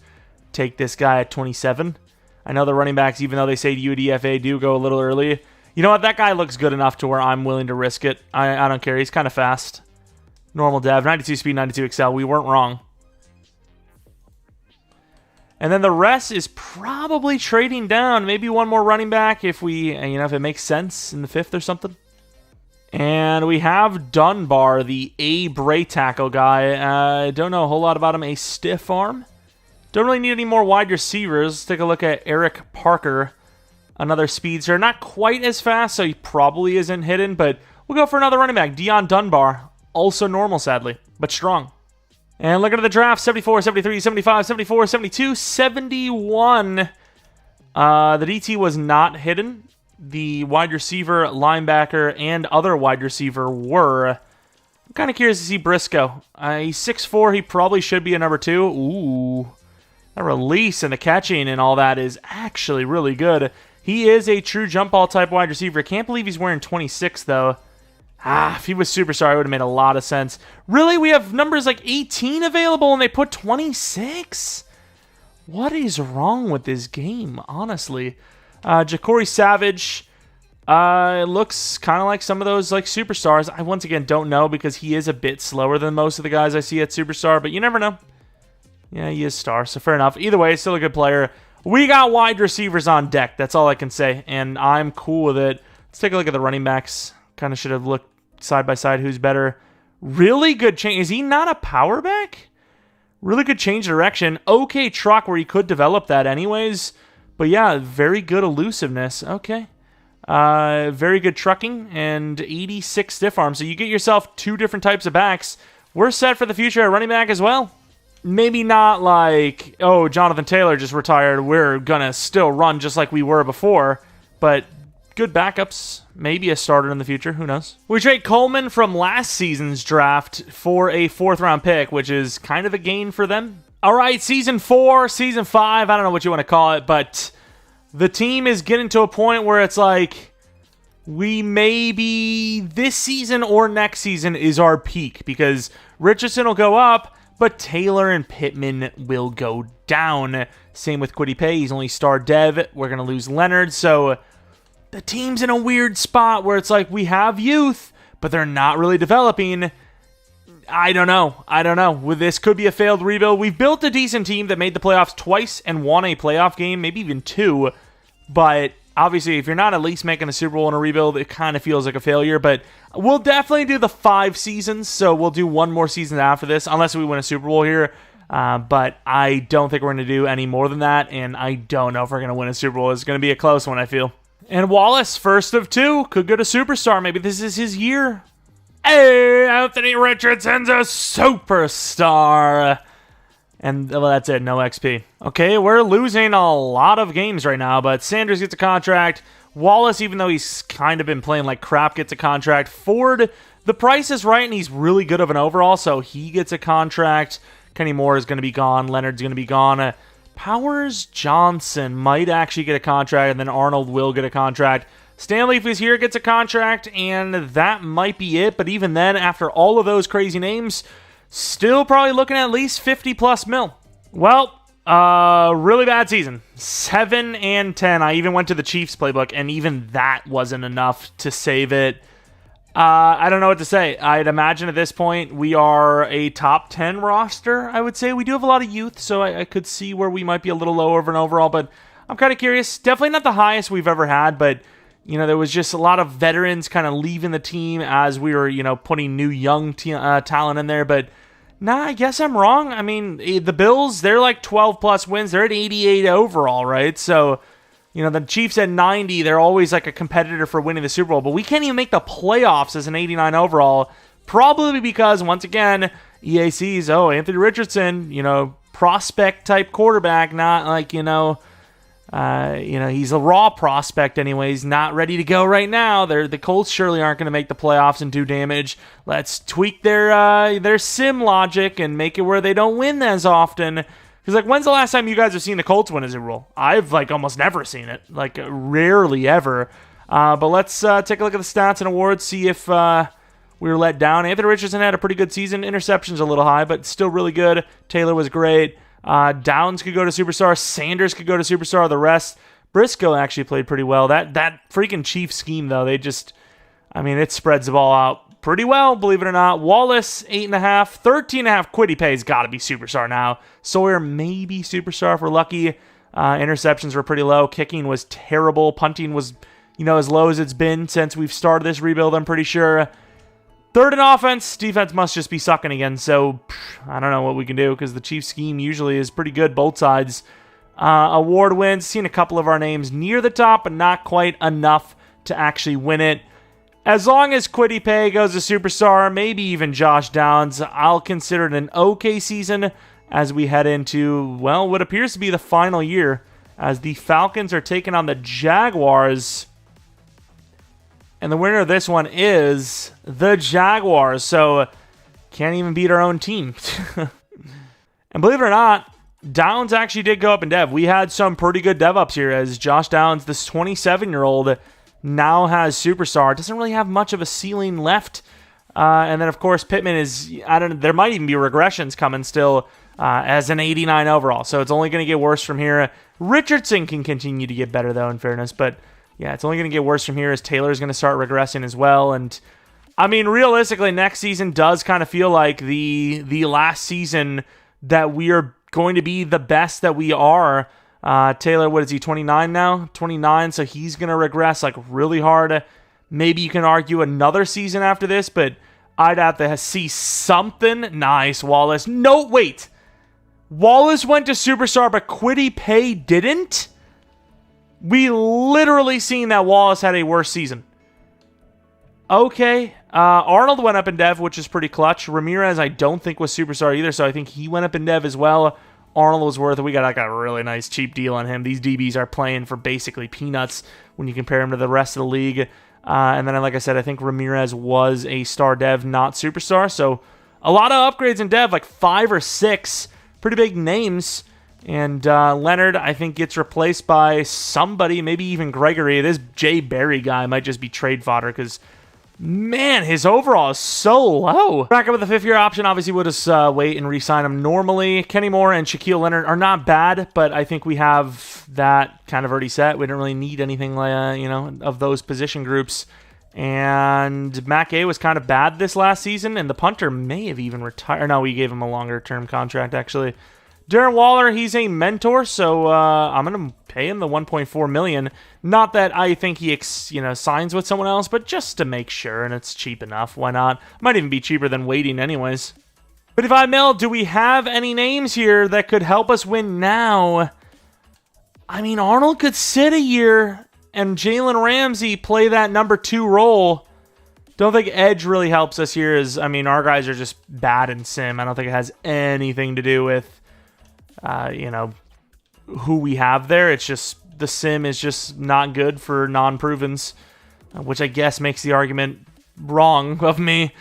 take this guy at 27. I know the running backs, even though they say UDFA, do go a little early. You know what? That guy looks good enough to where I'm willing to risk it. I don't care. He's kind of fast. Normal dev, 92 speed, 92 excel. We weren't wrong. And then the rest is probably trading down. Maybe one more running back if we, if it makes sense in the 5th or something. And we have Dunbar, the A-Bray tackle guy. I don't know a whole lot about him. A stiff arm. Don't really need any more wide receivers. Let's take a look at Eric Parker. Another speedster. Not quite as fast, so he probably isn't hidden, but we'll go for another running back. Dion Dunbar. Also normal, sadly, but strong. And looking at the draft, 74, 73, 75, 74, 72, 71. The DT was not hidden. The wide receiver, linebacker, and other wide receiver were. I'm kind of curious to see Briscoe. He's 6'4". He probably should be a number 2. Ooh. The release and the catching and all that is actually really good. He is a true jump ball type wide receiver. Can't believe he's wearing 26, though. If he was superstar, it would have made a lot of sense. Really? We have numbers like 18 available and they put 26? What is wrong with this game, honestly? Ja'Cory Savage looks kind of like some of those superstars. I once again don't know because he is a bit slower than most of the guys I see at superstar, but you never know. Yeah, he is star, so fair enough. Either way, still a good player. We got wide receivers on deck. That's all I can say, and I'm cool with it. Let's take a look at the running backs. Kind of should have looked side by side who's better. Really good change. Is he not a power back? Really good change of direction. Okay truck where he could develop that anyways. But yeah, very good elusiveness. Okay. Very good trucking and 86 stiff arm. So you get yourself 2 different types of backs. We're set for the future at running back as well. Maybe not like, oh, Jonathan Taylor just retired. We're going to still run just like we were before. But good backups. Maybe a starter in the future. Who knows? We trade Coleman from last season's draft for a 4th round pick, which is kind of a gain for them. All right, Season 4, Season 5, I don't know what you want to call it, but the team is getting to a point where it's like, we maybe this season or next season is our peak, because Richardson will go up, but Taylor and Pittman will go down. Same with Kwity Paye, he's only star dev. We're going to lose Leonard, so the team's in a weird spot where it's like, we have youth, but they're not really developing. I don't know. This could be a failed rebuild. We've built a decent team that made the playoffs twice and won a playoff game, maybe even 2. But obviously, if you're not at least making a Super Bowl in a rebuild, it kind of feels like a failure. But we'll definitely do the 5 seasons, so we'll do one more season after this, unless we win a Super Bowl here. But I don't think we're going to do any more than that, and I don't know if we're going to win a Super Bowl. It's going to be a close one, I feel. And Wallace, first of 2, could go to Superstar. Maybe this is his year. Hey, Anthony Richardson's a superstar. And, well, that's it. No XP. Okay, we're losing a lot of games right now, but Sanders gets a contract. Wallace, even though he's kind of been playing like crap, gets a contract. Ford, the price is right, and he's really good of an overall, so he gets a contract. Kenny Moore is going to be gone. Leonard's going to be gone. Powers Johnson might actually get a contract, and then Arnold will get a contract. Stanley, if he's here, gets a contract, and that might be it. But even then, after all of those crazy names, still probably looking at least 50+ mil. Well, really bad season. 7-10. I even went to the Chiefs playbook, and even that wasn't enough to save it. I don't know what to say. I'd imagine at this point we are a top 10 roster, I would say. We do have a lot of youth, so I could see where we might be a little lower of an overall, but I'm kind of curious. Definitely not the highest we've ever had, but you know, there was just a lot of veterans kind of leaving the team as we were, you know, putting new young talent in there. But nah, I guess I'm wrong. I mean, the Bills, they're like 12+ wins. They're at 88 overall, right? So, you know, the Chiefs at 90, they're always like a competitor for winning the Super Bowl. But we can't even make the playoffs as an 89 overall. Probably because, once again, EA sees, oh, Anthony Richardson, you know, prospect-type quarterback, not like, he's a raw prospect anyways, not ready to go right now. The Colts surely aren't going to make the playoffs and do damage. Let's tweak their sim logic and make it where they don't win as often. Because, like, when's the last time you guys have seen the Colts win as a rule? I've, like, almost never seen it. Like, rarely ever. But let's take a look at the stats and awards, see if we were let down. Anthony Richardson had a pretty good season. Interceptions a little high, but still really good. Taylor was great. Downs could go to Superstar. Sanders could go to Superstar. The rest, Briscoe actually played pretty well. That freaking Chiefs scheme, though, it spreads the ball out pretty well, believe it or not. Wallace, 8.5. 13.5. Quiddy Pay's got to be Superstar now. Sawyer, maybe Superstar if we're lucky. Interceptions were pretty low. Kicking was terrible. Punting was, as low as it's been since we've started this rebuild, I'm pretty sure. Third in offense, defense must just be sucking again, so I don't know what we can do because the Chiefs scheme usually is pretty good, both sides. Award wins, seen a couple of our names near the top, but not quite enough to actually win it. As long as Quiddy Pay goes to Superstar, maybe even Josh Downs, I'll consider it an okay season as we head into, well, what appears to be the final year as the Falcons are taking on the Jaguars. And the winner of this one is the Jaguars. So, can't even beat our own team. And believe it or not, Downs actually did go up in dev. We had some pretty good dev ups here as Josh Downs, this 27-year-old, now has Superstar. Doesn't really have much of a ceiling left. And then, of course, Pittman is, there might even be regressions coming still as an 89 overall. So, it's only going to get worse from here. Richardson can continue to get better, though, in fairness. But yeah, it's only going to get worse from here as Taylor's going to start regressing as well. And, I mean, realistically, next season does kind of feel like the last season that we are going to be the best that we are. Taylor, what is he, 29 now? 29, so he's going to regress like really hard. Maybe you can argue another season after this, but I'd have to see something. Nice, Wallace. No, wait. Wallace went to Superstar, but Quiddy Pay didn't? We literally seen that Wallace had a worse season. Okay. Arnold went up in dev, which is pretty clutch. Ramirez, I don't think was Superstar either, so I think he went up in dev as well. Arnold was worth it. We got like a really nice cheap deal on him. These DBs are playing for basically peanuts when you compare him to the rest of the league. And then, like I said, I think Ramirez was a star dev, not Superstar. So a lot of upgrades in dev, like 5 or 6 pretty big names. And Leonard, I think, gets replaced by somebody, maybe even Gregory. This Jay Barry guy might just be trade fodder because, man, his overall is so low. Back up with the 5th-year option. Obviously, we'll just wait and re-sign him normally. Kenny Moore and Shaquille Leonard are not bad, but I think we have that kind of already set. We don't really need anything, of those position groups. And Mac A was kind of bad this last season, and the punter may have even retired. No, we gave him a longer-term contract, actually. Darren Waller, he's a mentor, so I'm going to pay him the $1.4 million. Not that I think he signs with someone else, but just to make sure, and it's cheap enough. Why not? Might even be cheaper than waiting anyways. $55 mil. Do we have any names here that could help us win now? I mean, Arnold could sit a year and Jalen Ramsey play that number 2 role. Don't think edge really helps us here. Our guys are just bad in sim. I don't think it has anything to do with, who we have there. It's just the sim is just not good for non-provens, which I guess makes the argument wrong of me.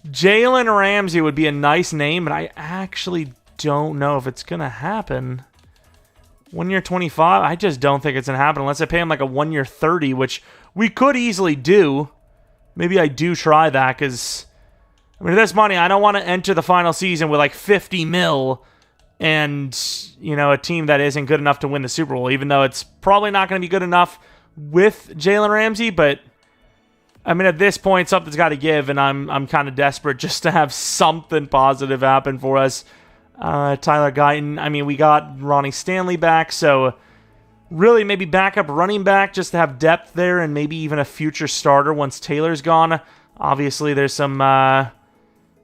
Jalen Ramsey would be a nice name, but I actually don't know if it's going to happen. 1 year 25, I just don't think it's going to happen unless I pay him like a 1 year 30, which we could easily do. Maybe I do try that because, this money, I don't want to enter the final season with like 50 mil and, a team that isn't good enough to win the Super Bowl, even though it's probably not going to be good enough with Jalen Ramsey. But, at this point, something's got to give, and I'm kind of desperate just to have something positive happen for us. Tyler Guyton, we got Ronnie Stanley back, so really maybe backup running back just to have depth there and maybe even a future starter once Taylor's gone. Obviously, there's some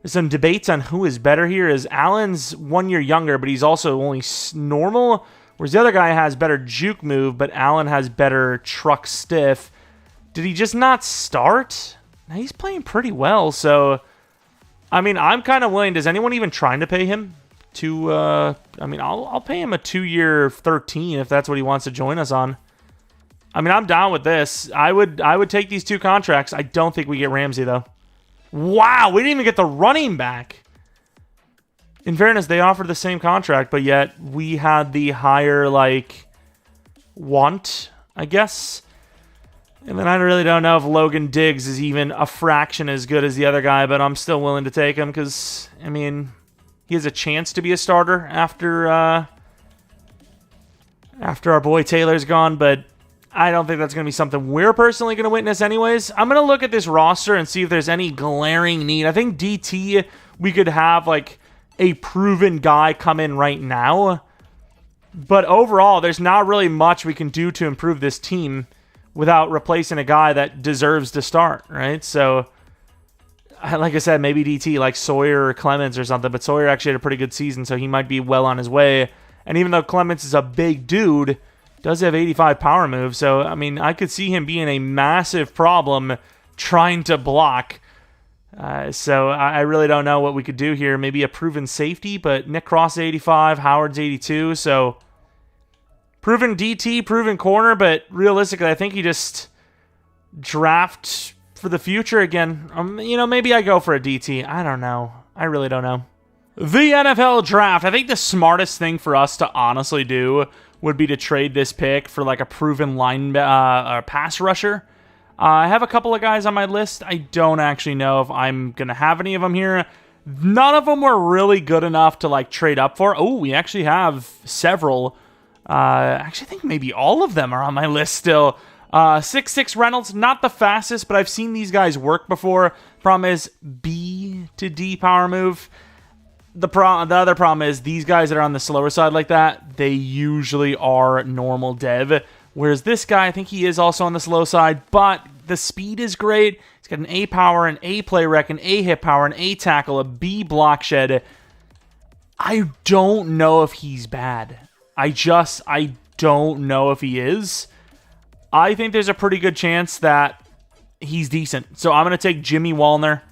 debates on who is better here. Is Allen's 1 year younger, but he's also only normal, whereas the other guy has better juke move, but Allen has better truck stiff. Did he just not start? He's playing pretty well, so I'm kind of willing. Does anyone even trying to pay him? I'll pay him a 2 year 13 if that's what he wants to join us on. I'm down with this. I would take these 2 contracts. I don't think we get Ramsey though. Wow, we didn't even get the running back. In fairness, they offered the same contract, but yet we had the higher want, I guess. And then I really don't know if Logan Diggs is even a fraction as good as the other guy, but I'm still willing to take him because he has a chance to be a starter after our boy Taylor's gone, but I don't think that's going to be something we're personally going to witness anyways. I'm going to look at this roster and see if there's any glaring need. I think DT, we could have a proven guy come in right now, but overall, there's not really much we can do to improve this team without replacing a guy that deserves to start, right? So, like I said, maybe DT, like Sawyer or Clemens or something, but Sawyer actually had a pretty good season, so he might be well on his way. And even though Clemens is a big dude, does have 85 power moves, so, I could see him being a massive problem trying to block. So I really don't know what we could do here. Maybe a proven safety, but Nick Cross 85, Howard's 82, so proven DT, proven corner, but realistically, I think he just draft for the future again. Maybe I go for a DT. I don't know. I really don't know. The NFL draft. I think the smartest thing for us to honestly do would be to trade this pick for a proven pass rusher. I have a couple of guys on my list. I don't actually know if I'm going to have any of them here. None of them were really good enough to trade up for. Oh, we actually have several. Actually, I think maybe all of them are on my list still. 6'6" Reynolds, not the fastest, but I've seen these guys work before. Problem is B to D power move. The other problem is these guys that are on the slower side like that, they usually are normal dev. Whereas this guy, I think he is also on the slow side, but the speed is great. He's got an A power, an A play rec, an A hit power, an A tackle, a B block shed. I don't know if he's bad. I don't know if he is. I think there's a pretty good chance that he's decent. So I'm going to take Jimmy Wallner,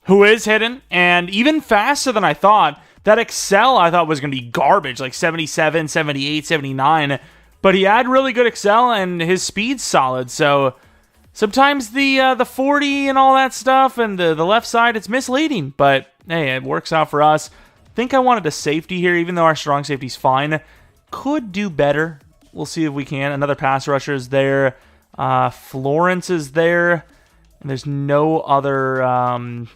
who is hidden and even faster than I thought. That Excel I thought was going to be garbage, 77, 78, 79. But he had really good Excel and his speed's solid. So sometimes the 40 and all that stuff and the left side, it's misleading. But hey, it works out for us. I think I wanted a safety here, even though our strong safety's fine. Could do better. We'll see if we can. Another pass rusher is there. Florence is there. And there's no other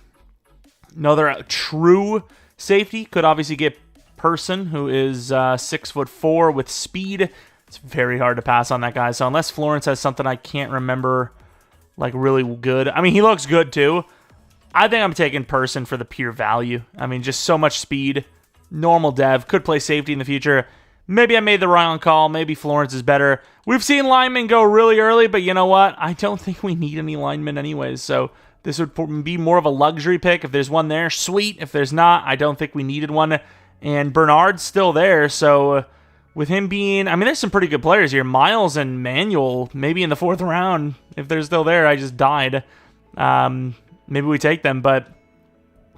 true safety. Could obviously get Person, who is 6'4" with speed. It's very hard to pass on that guy. So unless Florence has something I can't remember, really good. He looks good too. I think I'm taking Person for the pure value. Just so much speed. Normal dev. Could play safety in the future. Maybe I made the wrong call. Maybe Florence is better. We've seen linemen go really early, but you know what? I don't think we need any linemen anyways. So This would be more of a luxury pick. If there's one there, sweet. If there's not, I don't think we needed one. And Bernard's still there, so with him being... I mean, there's some pretty good players here. Miles and Manuel, maybe in the 4th round. If they're still there, I just died. Maybe we take them, but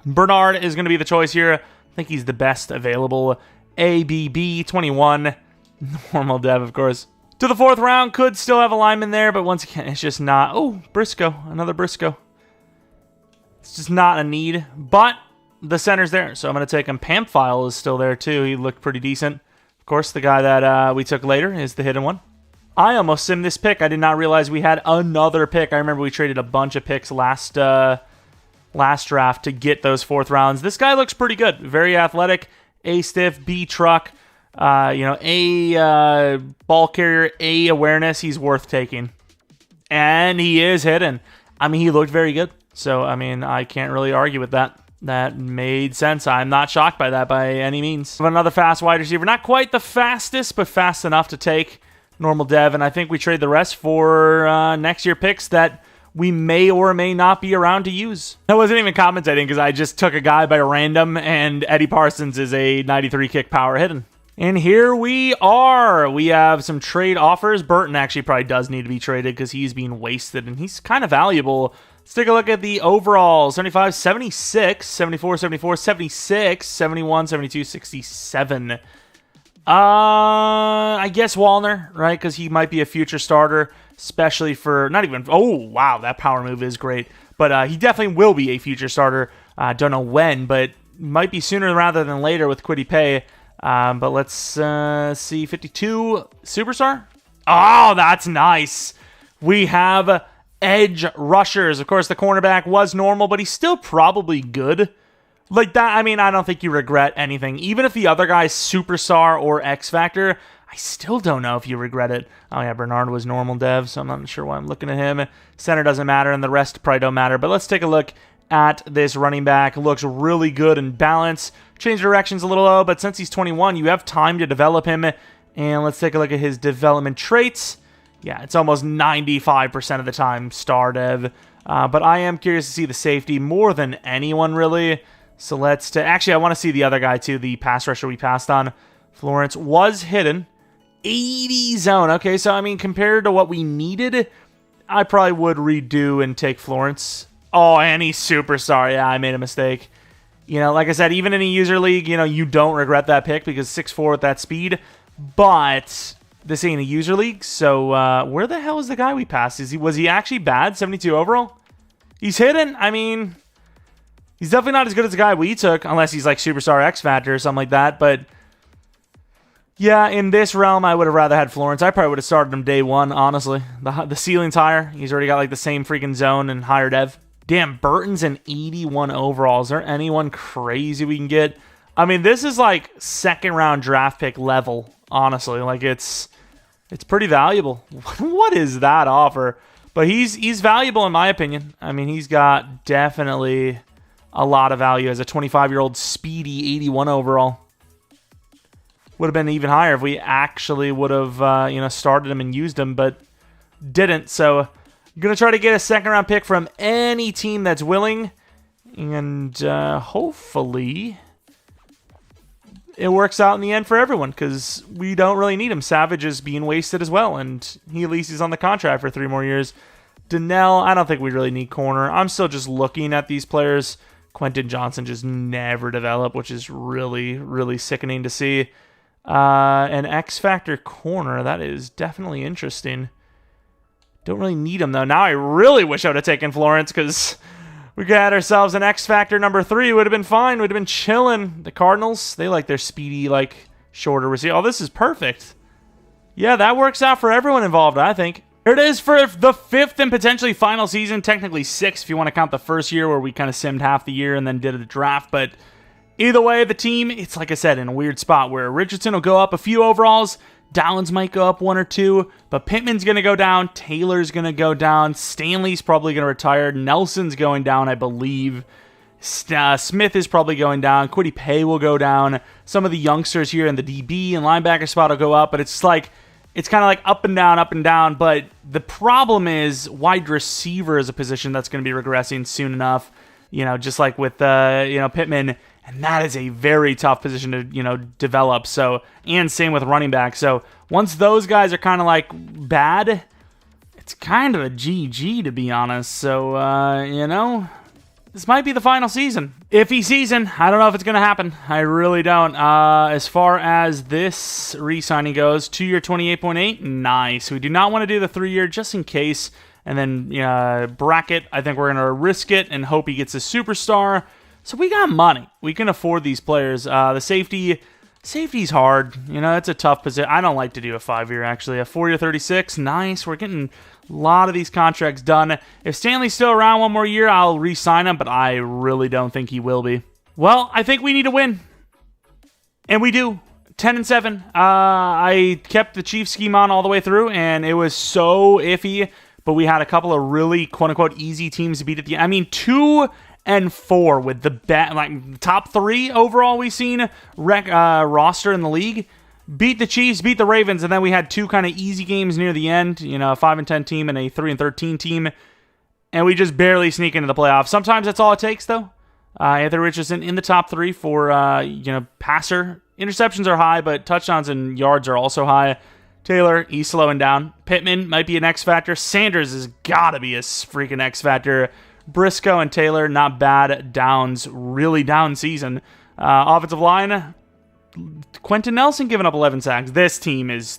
Bernard is going to be the choice here. I think he's the best available. ABB 21. Normal dev, of course. To the 4th round, could still have a lineman there, but once again, it's just not... Oh, Briscoe. Another Briscoe. It's just not a need, but the center's there, so I'm going to take him. Pamphile is still there, too. He looked pretty decent. Of course, the guy that we took later is the hidden one. I almost simmed this pick. I did not realize we had another pick. I remember we traded a bunch of picks last draft to get those 4th rounds. This guy looks pretty good. Very athletic. A stiff, B truck. A ball carrier, A awareness. He's worth taking. And he is hidden. I mean, he looked very good. So, I mean, I can't really argue with that. That made sense. I'm not shocked by that by any means. Another fast wide receiver. Not quite the fastest, but fast enough to take. Normal dev. And I think we trade the rest for next year picks that we may or may not be around to use. I wasn't even commentating because I just took a guy by random, and Eddie Parsons is a 93 kick power hidden. And here we are. We have some trade offers. Burton actually probably does need to be traded because he's being wasted, and he's kind of valuable. Let's take a look at the overall. 75, 76, 74, 74, 76, 71, 72, 67. I guess Wallner, right? Because he might be a future starter, especially for not even... Oh, wow, that power move is great. But he definitely will be a future starter. Don't know when, but might be sooner rather than later with Kwity Paye. But let's see, 52 Superstar. Oh, that's nice. We have edge rushers. Of course, the cornerback was normal, but he's still probably good. Like that, I mean, I don't think you regret anything. Even if the other guy's Superstar or X Factor, I still don't know if you regret it. Oh yeah, Bernard was normal dev, so I'm not sure why I'm looking at him. Center doesn't matter, and the rest probably don't matter. But let's take a look at this running back. Looks really good in balance. Change directions a little low, but since he's 21, you have time to develop him. And let's take a look at his development traits. Yeah, it's almost 95% of the time star dev. But I am curious to see the safety more than anyone, really. So let's... Actually, I want to see the other guy, too, the pass rusher we passed on. Florence was hidden. 80 zone. Okay, so, I mean, compared to what we needed, I probably would redo and take Florence. Oh, and he's Superstar. Yeah, I made a mistake. You know, like I said, even in a user league, you know, you don't regret that pick because 6'4" with that speed. But this ain't a user league, so where the hell is the guy we passed? Was he actually bad? 72 overall? He's hidden. I mean, he's definitely not as good as the guy we took, unless he's like Superstar X Factor or something like that. But yeah, in this realm, I would have rather had Florence. I probably would have started him day one, honestly. The ceiling's higher. He's already got like the same freaking zone and higher dev. Damn, Burton's an 81 overall. Is there anyone crazy we can get? I mean, this is like second round draft pick level, honestly. Like it's pretty valuable. What is that offer? But he's valuable in my opinion. I mean, he's got definitely a lot of value as a 25-year-old speedy 81 overall. Would have been even higher if we actually would have started him and used him, but didn't. So I'm going to try to get a second-round pick from any team that's willing, and hopefully it works out in the end for everyone, because we don't really need him. Savage is being wasted as well, and he at least is on the contract for 3 more years. Donnell, I don't think we really need corner. I'm still just looking at these players. Quentin Johnson just never developed, which is really, really sickening to see. An X-Factor corner, that is definitely interesting. Don't really need him, though. Now I really wish I would have taken Florence, because we could have had ourselves an X-Factor number 3. Would have been fine. Would have been chilling. The Cardinals, they like their speedy, like, shorter receiver. Oh, this is perfect. Yeah, that works out for everyone involved, I think. Here it is for the 5th and potentially final season. Technically 6th if you want to count the first year where we kind of simmed half the year and then did a draft. But either way, the team, it's like I said, in a weird spot where Richardson will go up a few overalls. Downs might go up 1 or 2, but Pittman's going to go down. Taylor's going to go down. Stanley's probably going to retire. Nelson's going down, I believe. Smith is probably going down. Kwity Paye will go down. Some of the youngsters here in the DB and linebacker spot will go up, but it's like it's kind of like up and down. But the problem is wide receiver is a position that's going to be regressing soon enough, just like with, Pittman. And that is a very tough position to, develop. So, and same with running back. So once those guys are kind of like bad, it's kind of a GG, to be honest. So, this might be the final season. Iffy season. I don't know if it's going to happen. I really don't. As far as this re-signing goes, 2-year, 28.8. Nice. We do not want to do the 3-year just in case. And then bracket, I think we're going to risk it and hope he gets a superstar. So we got money. We can afford these players. The safety's hard. It's a tough position. I don't like to do a 5-year, actually. A 4-year, 36. Nice. We're getting a lot of these contracts done. If Stanley's still around one more year, I'll re-sign him, but I really don't think he will be. Well, I think we need to win. And we do. 10-7. I kept the Chiefs scheme on all the way through, and it was so iffy, but we had a couple of really, quote-unquote, easy teams to beat at the end. I mean, 2-4 with the top 3 overall we've seen roster in the league. Beat the Chiefs, beat the Ravens, and then we had 2 kind of easy games near the end. A 5-10 team and a 3-13 team, and we just barely sneak into the playoffs. Sometimes that's all it takes, though. Anthony Richardson in the top 3 for passer. Interceptions are high, but touchdowns and yards are also high. Taylor, he's slowing down. Pittman might be an X factor. Sanders has got to be a freaking X factor. Briscoe and Taylor, not bad downs. Really down season. Offensive line, Quentin Nelson giving up 11 sacks. This team is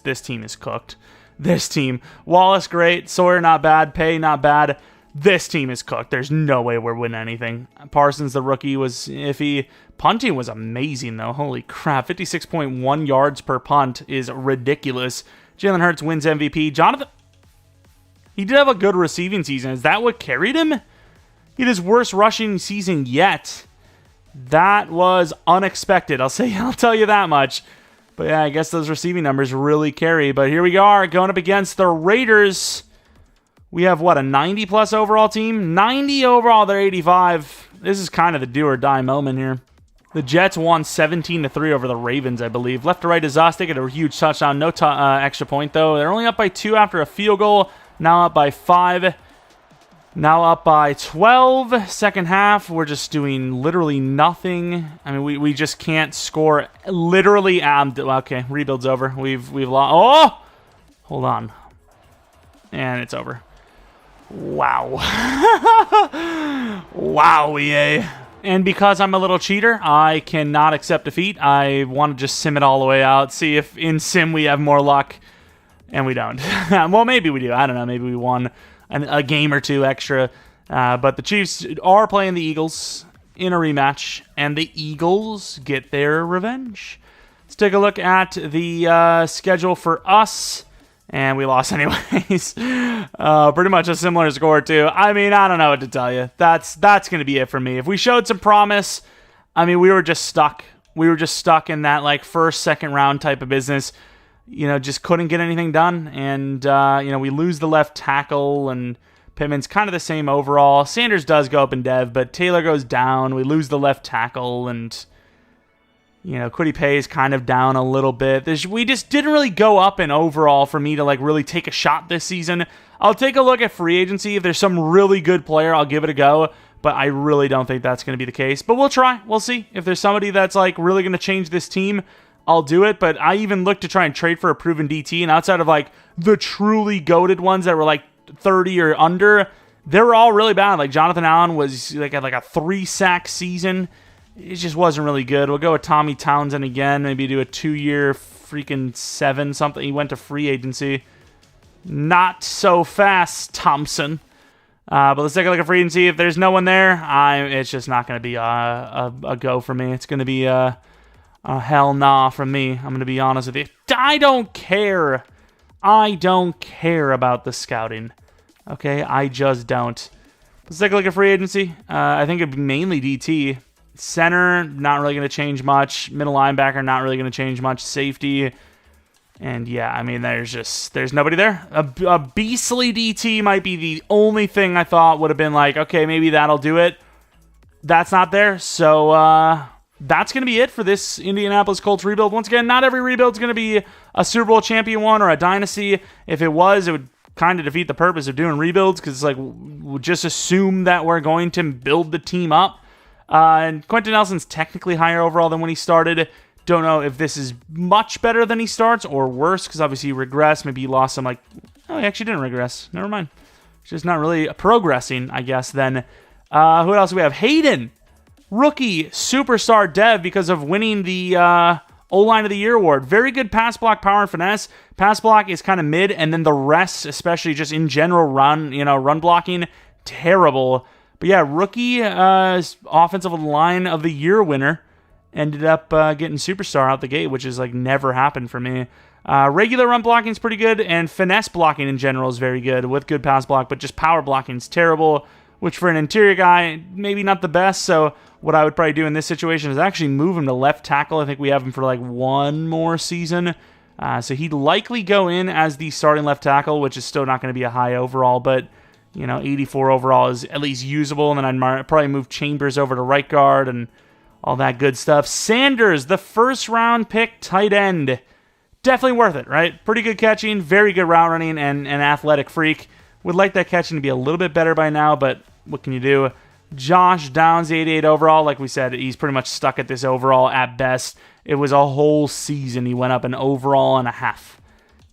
cooked. This team. Wallace, great. Sawyer, not bad. Pay, not bad. This team is cooked. There's no way we're winning anything. Parsons, the rookie, was iffy. Punting was amazing, though. Holy crap. 56.1 yards per punt is ridiculous. Jalen Hurts wins MVP. Jonathan, he did have a good receiving season. Is that what carried him? He had his worst rushing season yet. That was unexpected. I'll tell you that much. But yeah, I guess those receiving numbers really carry. But here we are going up against the Raiders. We have, a 90-plus overall team? 90 overall, they're 85. This is kind of the do-or-die moment here. The Jets won 17-3 over the Ravens, I believe. Left to right is Us. They get a huge touchdown. No extra point, though. They're only up by 2 after a field goal. Now up by 5. Now up by 12. Second half, we're just doing literally nothing. I mean, we just can't score. Literally, okay, rebuild's over. We've lost. Oh! Hold on. And it's over. Wow. Wow, EA. And because I'm a little cheater, I cannot accept defeat. I want to just sim it all the way out, see if in sim we have more luck. And we don't. Well, maybe we do. I don't know. Maybe we won a game or 2 extra. But the Chiefs are playing the Eagles in a rematch, and the Eagles get their revenge. Let's take a look at the schedule for us. And we lost anyways. Pretty much a similar score, too. I mean, I don't know what to tell you. That's going to be it for me. If we showed some promise, I mean, we were just stuck. We were just stuck in that, first, second round type of business. Just couldn't get anything done. And, we lose the left tackle, and Pittman's kind of the same overall. Sanders does go up in dev, but Taylor goes down. We lose the left tackle, and Kwity Paye is kind of down a little bit. We just didn't really go up in overall for me to really take a shot this season. I'll take a look at free agency. If there's some really good player, I'll give it a go. But I really don't think that's going to be the case. But we'll try. We'll see. If there's somebody that's really going to change this team, I'll do it. But I even looked to try and trade for a proven DT. And outside of the truly goated ones that were 30 or under, they were all really bad. Jonathan Allen was at a 3-sack season. It just wasn't really good. We'll go with Tommy Townsend again. Maybe do a 2-year freaking 7 something. He went to free agency. Not so fast, Thompson. But let's take a look at free agency. If there's no one there, it's just not going to be a go for me. It's going to be a hell nah from me. I'm going to be honest with you. I don't care. I don't care about the scouting. Okay, I just don't. Let's take a look at free agency. I think it'd be mainly DT. Center, not really going to change much. Middle linebacker, not really going to change much. Safety, and yeah, I mean, there's nobody there. A beastly DT might be the only thing I thought would have been okay, maybe that'll do it. That's not there, so that's going to be it for this Indianapolis Colts rebuild. Once again, not every rebuild is going to be a Super Bowl champion one or a dynasty. If it was, it would kind of defeat the purpose of doing rebuilds, because it's like, we'll just assume that we're going to build the team up. And Quentin Nelson's technically higher overall than when he started. Don't know if this is much better than he starts or worse, because obviously he regressed. Maybe he lost some, he actually didn't regress. Never mind. It's just not really progressing, I guess, then. Who else do we have? Hayden, rookie superstar dev, because of winning the O-Line of the Year award. Very good pass block, power, and finesse. Pass block is kind of mid, and then the rest, especially just in general run blocking, terrible. But yeah, rookie offensive line of the year winner. Ended up getting superstar out the gate, which is never happened for me. Regular run blocking is pretty good, and finesse blocking in general is very good with good pass block, but just power blocking is terrible, which for an interior guy, maybe not the best. So what I would probably do in this situation is actually move him to left tackle. I think we have him for one more season. So he'd likely go in as the starting left tackle, which is still not going to be a high overall, but 84 overall is at least usable. And then I'd probably move Chambers over to right guard and all that good stuff. Sanders, the first round pick tight end. Definitely worth it, right? Pretty good catching, very good route running, and an athletic freak. Would like that catching to be a little bit better by now, but what can you do? Josh Downs, 88 overall. Like we said, he's pretty much stuck at this overall at best. It was a whole season. He went up an overall and a half.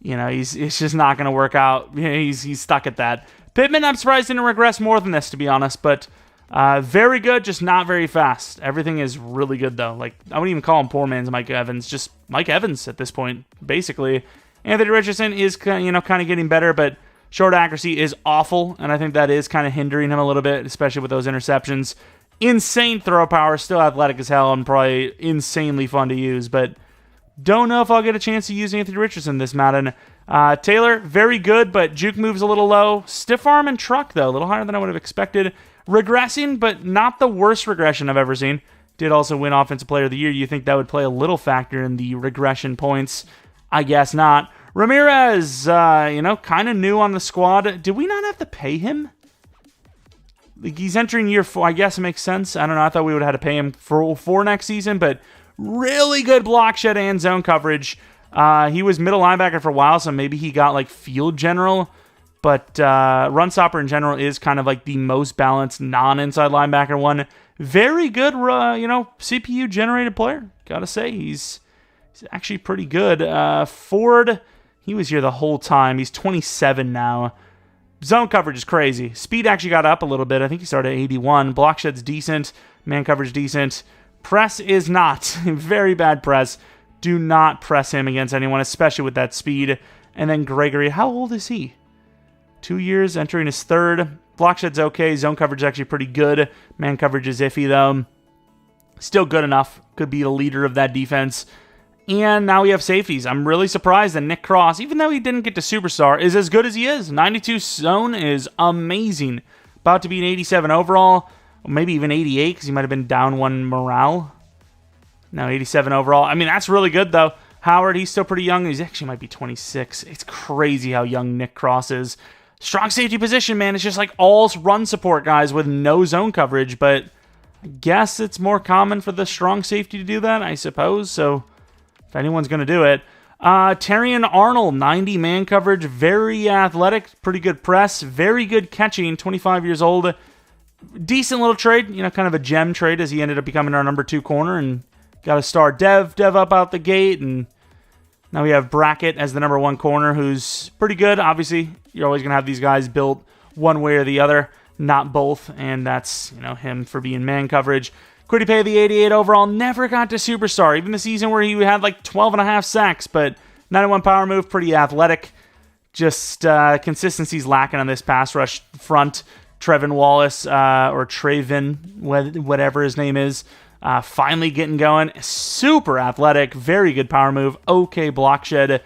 It's just not going to work out. He's stuck at that. Pittman, I'm surprised didn't regress more than this, to be honest, but very good, just not very fast. Everything is really good, though. I wouldn't even call him poor man's Mike Evans, just Mike Evans at this point, basically. Anthony Richardson is kind of getting better, but short accuracy is awful, and I think that is kind of hindering him a little bit, especially with those interceptions. Insane throw power, still athletic as hell, and probably insanely fun to use, but don't know if I'll get a chance to use Anthony Richardson this Madden. Taylor, very good, but juke moves a little low. Stiff arm and truck, though, a little higher than I would have expected. Regressing, but not the worst regression I've ever seen. Did also win Offensive Player of the Year. You think that would play a little factor in the regression points? I guess not. Ramirez, kind of new on the squad. Did we not have to pay him? He's entering year 4. I guess it makes sense. I don't know. I thought we would have had to pay him for next season, but really good block shed and zone coverage. He was middle linebacker for a while, so maybe he got field general. But run stopper in general is kind of the most balanced non-inside linebacker one. Very good, CPU-generated player. Gotta say, he's actually pretty good. Ford, he was here the whole time. He's 27 now. Zone coverage is crazy. Speed actually got up a little bit. I think he started at 81. Block shed's decent. Man coverage decent. Press is not. Very bad press. Do not press him against anyone, especially with that speed. And then Gregory, how old is he? 2 years, entering his third. Block shed's okay. Zone coverage is actually pretty good. Man coverage is iffy, though. Still good enough. Could be the leader of that defense. And now we have safeties. I'm really surprised that Nick Cross, even though he didn't get to superstar, is as good as he is. 92 zone is amazing. About to be an 87 overall. Or maybe even 88, because he might have been down one morale. No, 87 overall. I mean, that's really good, though. Howard, he's still pretty young. He actually might be 26. It's crazy how young Nick Cross is. Strong safety position, man. It's just all run support guys with no zone coverage, but I guess it's more common for the strong safety to do that, I suppose. So if anyone's going to do it. Terrion Arnold, 90 man coverage, very athletic, pretty good press, very good catching, 25 years old. Decent little trade, kind of a gem trade as he ended up becoming our number 2 corner and got a star dev up out the gate, and now we have Brackett as the number 1 corner, who's pretty good. Obviously, you're always going to have these guys built one way or the other, not both, and that's him for being man coverage. Quiddy Pay, the 88 overall, never got to superstar, even the season where he had 12 and a half sacks, but 91 power move, pretty athletic. Just consistency's lacking on this pass rush front. Trevin Wallace, or Trayvin, whatever his name is, finally getting going. Super athletic, very good power move, okay block shed.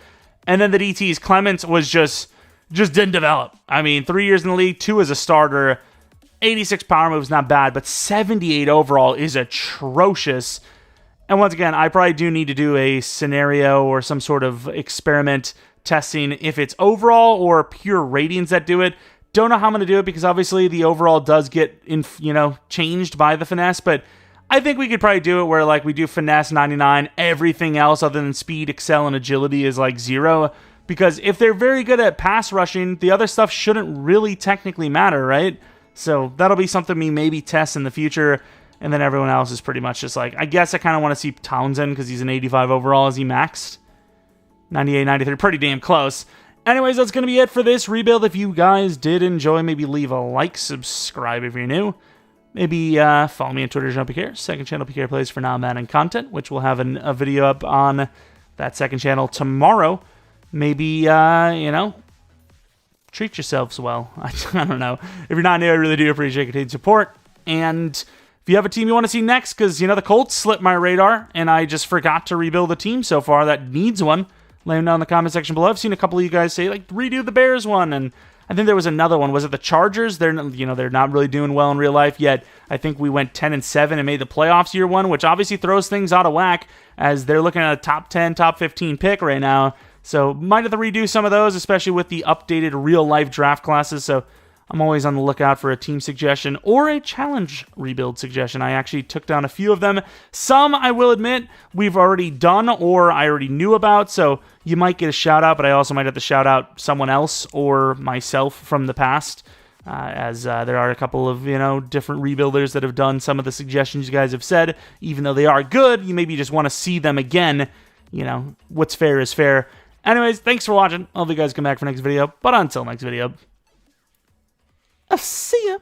And then the DTs, Clements was just didn't develop. I mean, 3 years in the league, 2 as a starter, 86 power moves, not bad, but 78 overall is atrocious. And once again, I probably do need to do a scenario or some sort of experiment testing if it's overall or pure ratings that do it. Don't know how I'm going to do it because obviously the overall does get changed by the finesse, but I think we could probably do it where like we do finesse 99, everything else other than speed, excel, and agility is like 0. Because if they're very good at pass rushing, the other stuff shouldn't really technically matter, right? So that'll be something we maybe test in the future. And then everyone else is pretty much just like, I guess I kind of want to see Townsend because he's an 85 overall. Is he maxed? 98, 93, pretty damn close. Anyways, that's going to be it for this rebuild. If you guys did enjoy, maybe leave a like, subscribe if you're new. Maybe follow me on Twitter, Jeromepkr. Second channel, PK Plays for Now Madden content, which we'll have a video up on that second channel tomorrow. Maybe, treat yourselves well. I don't know. If you're not new, I really do appreciate continued support. And if you have a team you want to see next, because, the Colts slipped my radar, and I just forgot to rebuild a team so far that needs one, lay them down in the comment section below. I've seen a couple of you guys say, like, redo the Bears one, and I think there was another one. Was it the Chargers? They're not really doing well in real life yet. I think we went 10-7 and made the playoffs year one, which obviously throws things out of whack as they're looking at a top 10, top 15 pick right now. So might have to redo some of those, especially with the updated real-life draft classes. So I'm always on the lookout for a team suggestion or a challenge rebuild suggestion. I actually took down a few of them. Some, I will admit, we've already done or I already knew about, so you might get a shout-out, but I also might have to shout out someone else or myself from the past, as there are a couple of, different rebuilders that have done some of the suggestions you guys have said. Even though they are good, you maybe just want to see them again. What's fair is fair. Anyways, thanks for watching. I'll have you guys come back for next video, but until next video, I'll see ya.